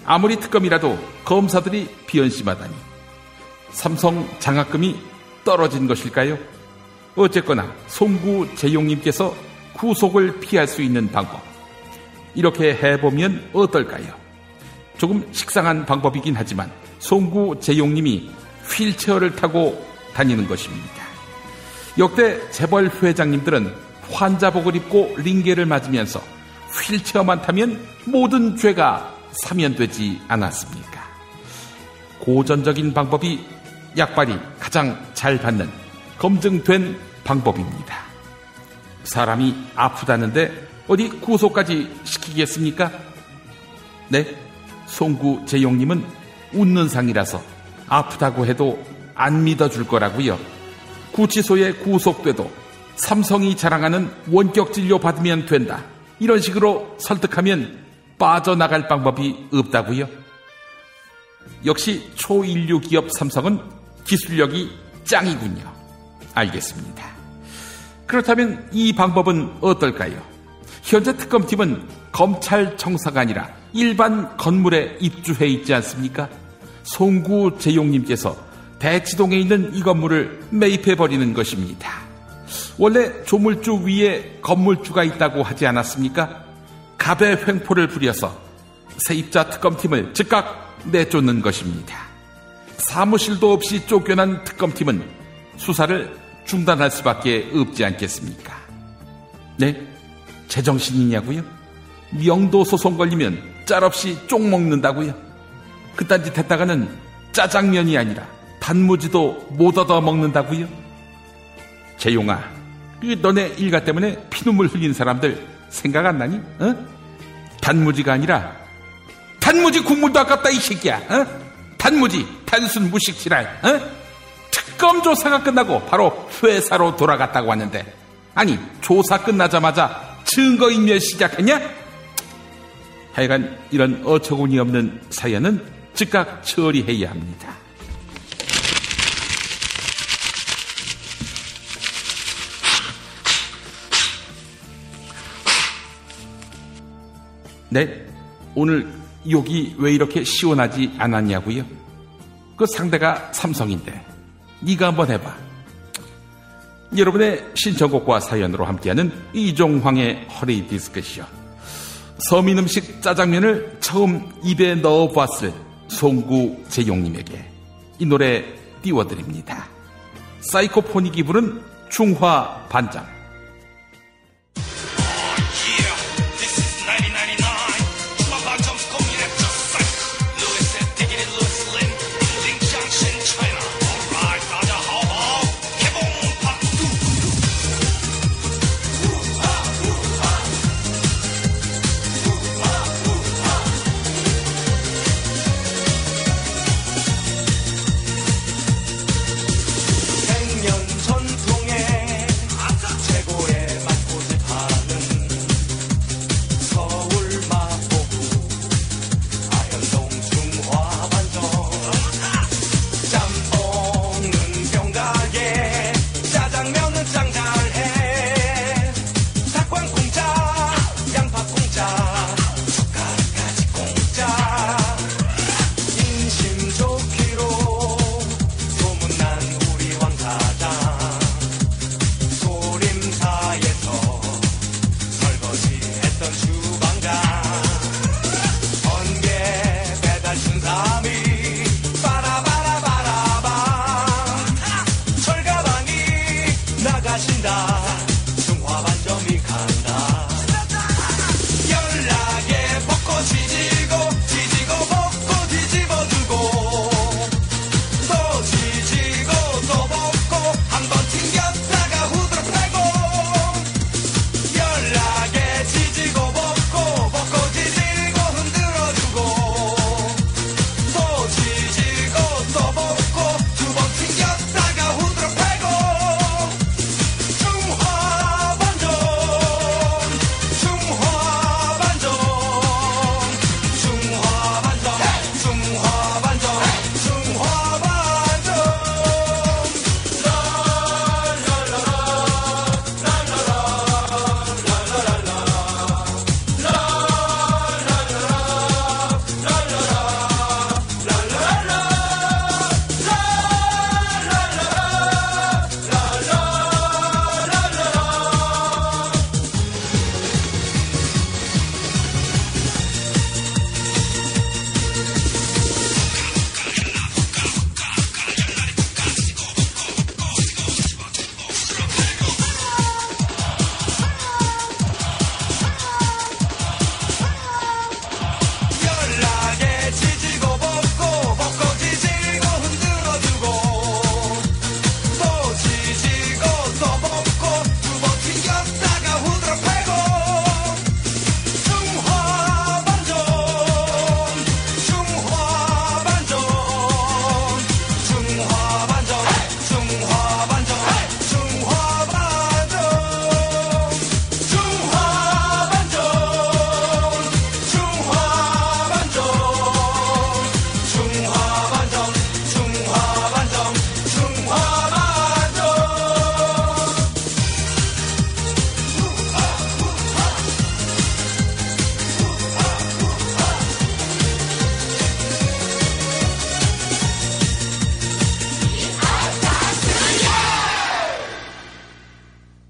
아무리 특검이라도 검사들이 비연심하다니 삼성 장학금이 떨어진 것일까요? 어쨌거나 송구재용님께서 구속을 피할 수 있는 방법, 이렇게 해보면 어떨까요? 조금 식상한 방법이긴 하지만 송구재용님이 휠체어를 타고 다니는 것입니다. 역대 재벌 회장님들은 환자복을 입고 링게를 맞으면서 휠체어만 타면 모든 죄가 사면되지 않았습니까? 고전적인 방법이 약발이 가장 잘 받는 검증된 방법입니다. 사람이 아프다는데 어디 구속까지 시키겠습니까? 네, 송구재용님은 웃는 상이라서 아프다고 해도 안 믿어줄 거라고요. 구치소에 구속돼도 삼성이 자랑하는 원격 진료 받으면 된다, 이런 식으로 설득하면 빠져나갈 방법이 없다고요? 역시 초인류 기업 삼성은 기술력이 짱이군요. 알겠습니다. 그렇다면 이 방법은 어떨까요? 현재 특검팀은 검찰청사가 아니라 일반 건물에 입주해 있지 않습니까? 송구재용님께서 대치동에 있는 이 건물을 매입해버리는 것입니다. 원래 조물주 위에 건물주가 있다고 하지 않았습니까? 갑의 횡포를 부려서 세입자 특검팀을 즉각 내쫓는 것입니다. 사무실도 없이 쫓겨난 특검팀은 수사를 중단할 수밖에 없지 않겠습니까? 네? 제정신이냐고요? 명도 소송 걸리면 짤없이 쪽 먹는다고요? 그딴 짓 했다가는 짜장면이 아니라 단무지도 못 얻어 먹는다고요? 재용아, 너네 일가 때문에 피눈물 흘린 사람들 생각 안 나니? 단무지가 아니라 단무지 국물도 아깝다 이 새끼야. 단무지 단순 무식지랄. 특검 조사가 끝나고 바로 회사로 돌아갔다고 하는데, 아니 조사 끝나자마자 증거인멸 시작했냐? 하여간 이런 어처구니 없는 사연은 즉각 처리해야 합니다. 네? 오늘 욕이 왜 이렇게 시원하지 않았냐고요? 그 상대가 삼성인데 네가 한번 해봐. 여러분의 신청곡과 사연으로 함께하는 이종황의 허리 디스크쇼. 서민음식 짜장면을 처음 입에 넣어봤을 송구재용님에게 이 노래 띄워드립니다. 사이코포닉이 부른 중화반장.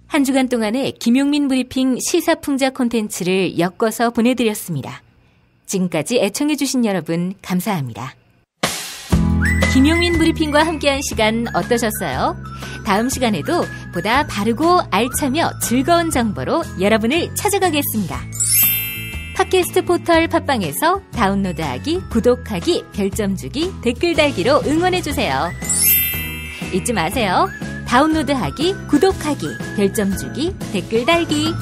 한 주간 동안의 김용민 브리핑 시사풍자 콘텐츠를 엮어서 보내드렸습니다. 지금까지 애청해주신 여러분 감사합니다. 김용민 브리핑과 함께한 시간 어떠셨어요? 다음 시간에도 보다 바르고 알차며 즐거운 정보로 여러분을 찾아가겠습니다. 팟캐스트 포털 팟빵에서 다운로드하기, 구독하기, 별점 주기, 댓글 달기로 응원해주세요. 잊지 마세요. 다운로드하기, 구독하기, 별점 주기, 댓글 달기.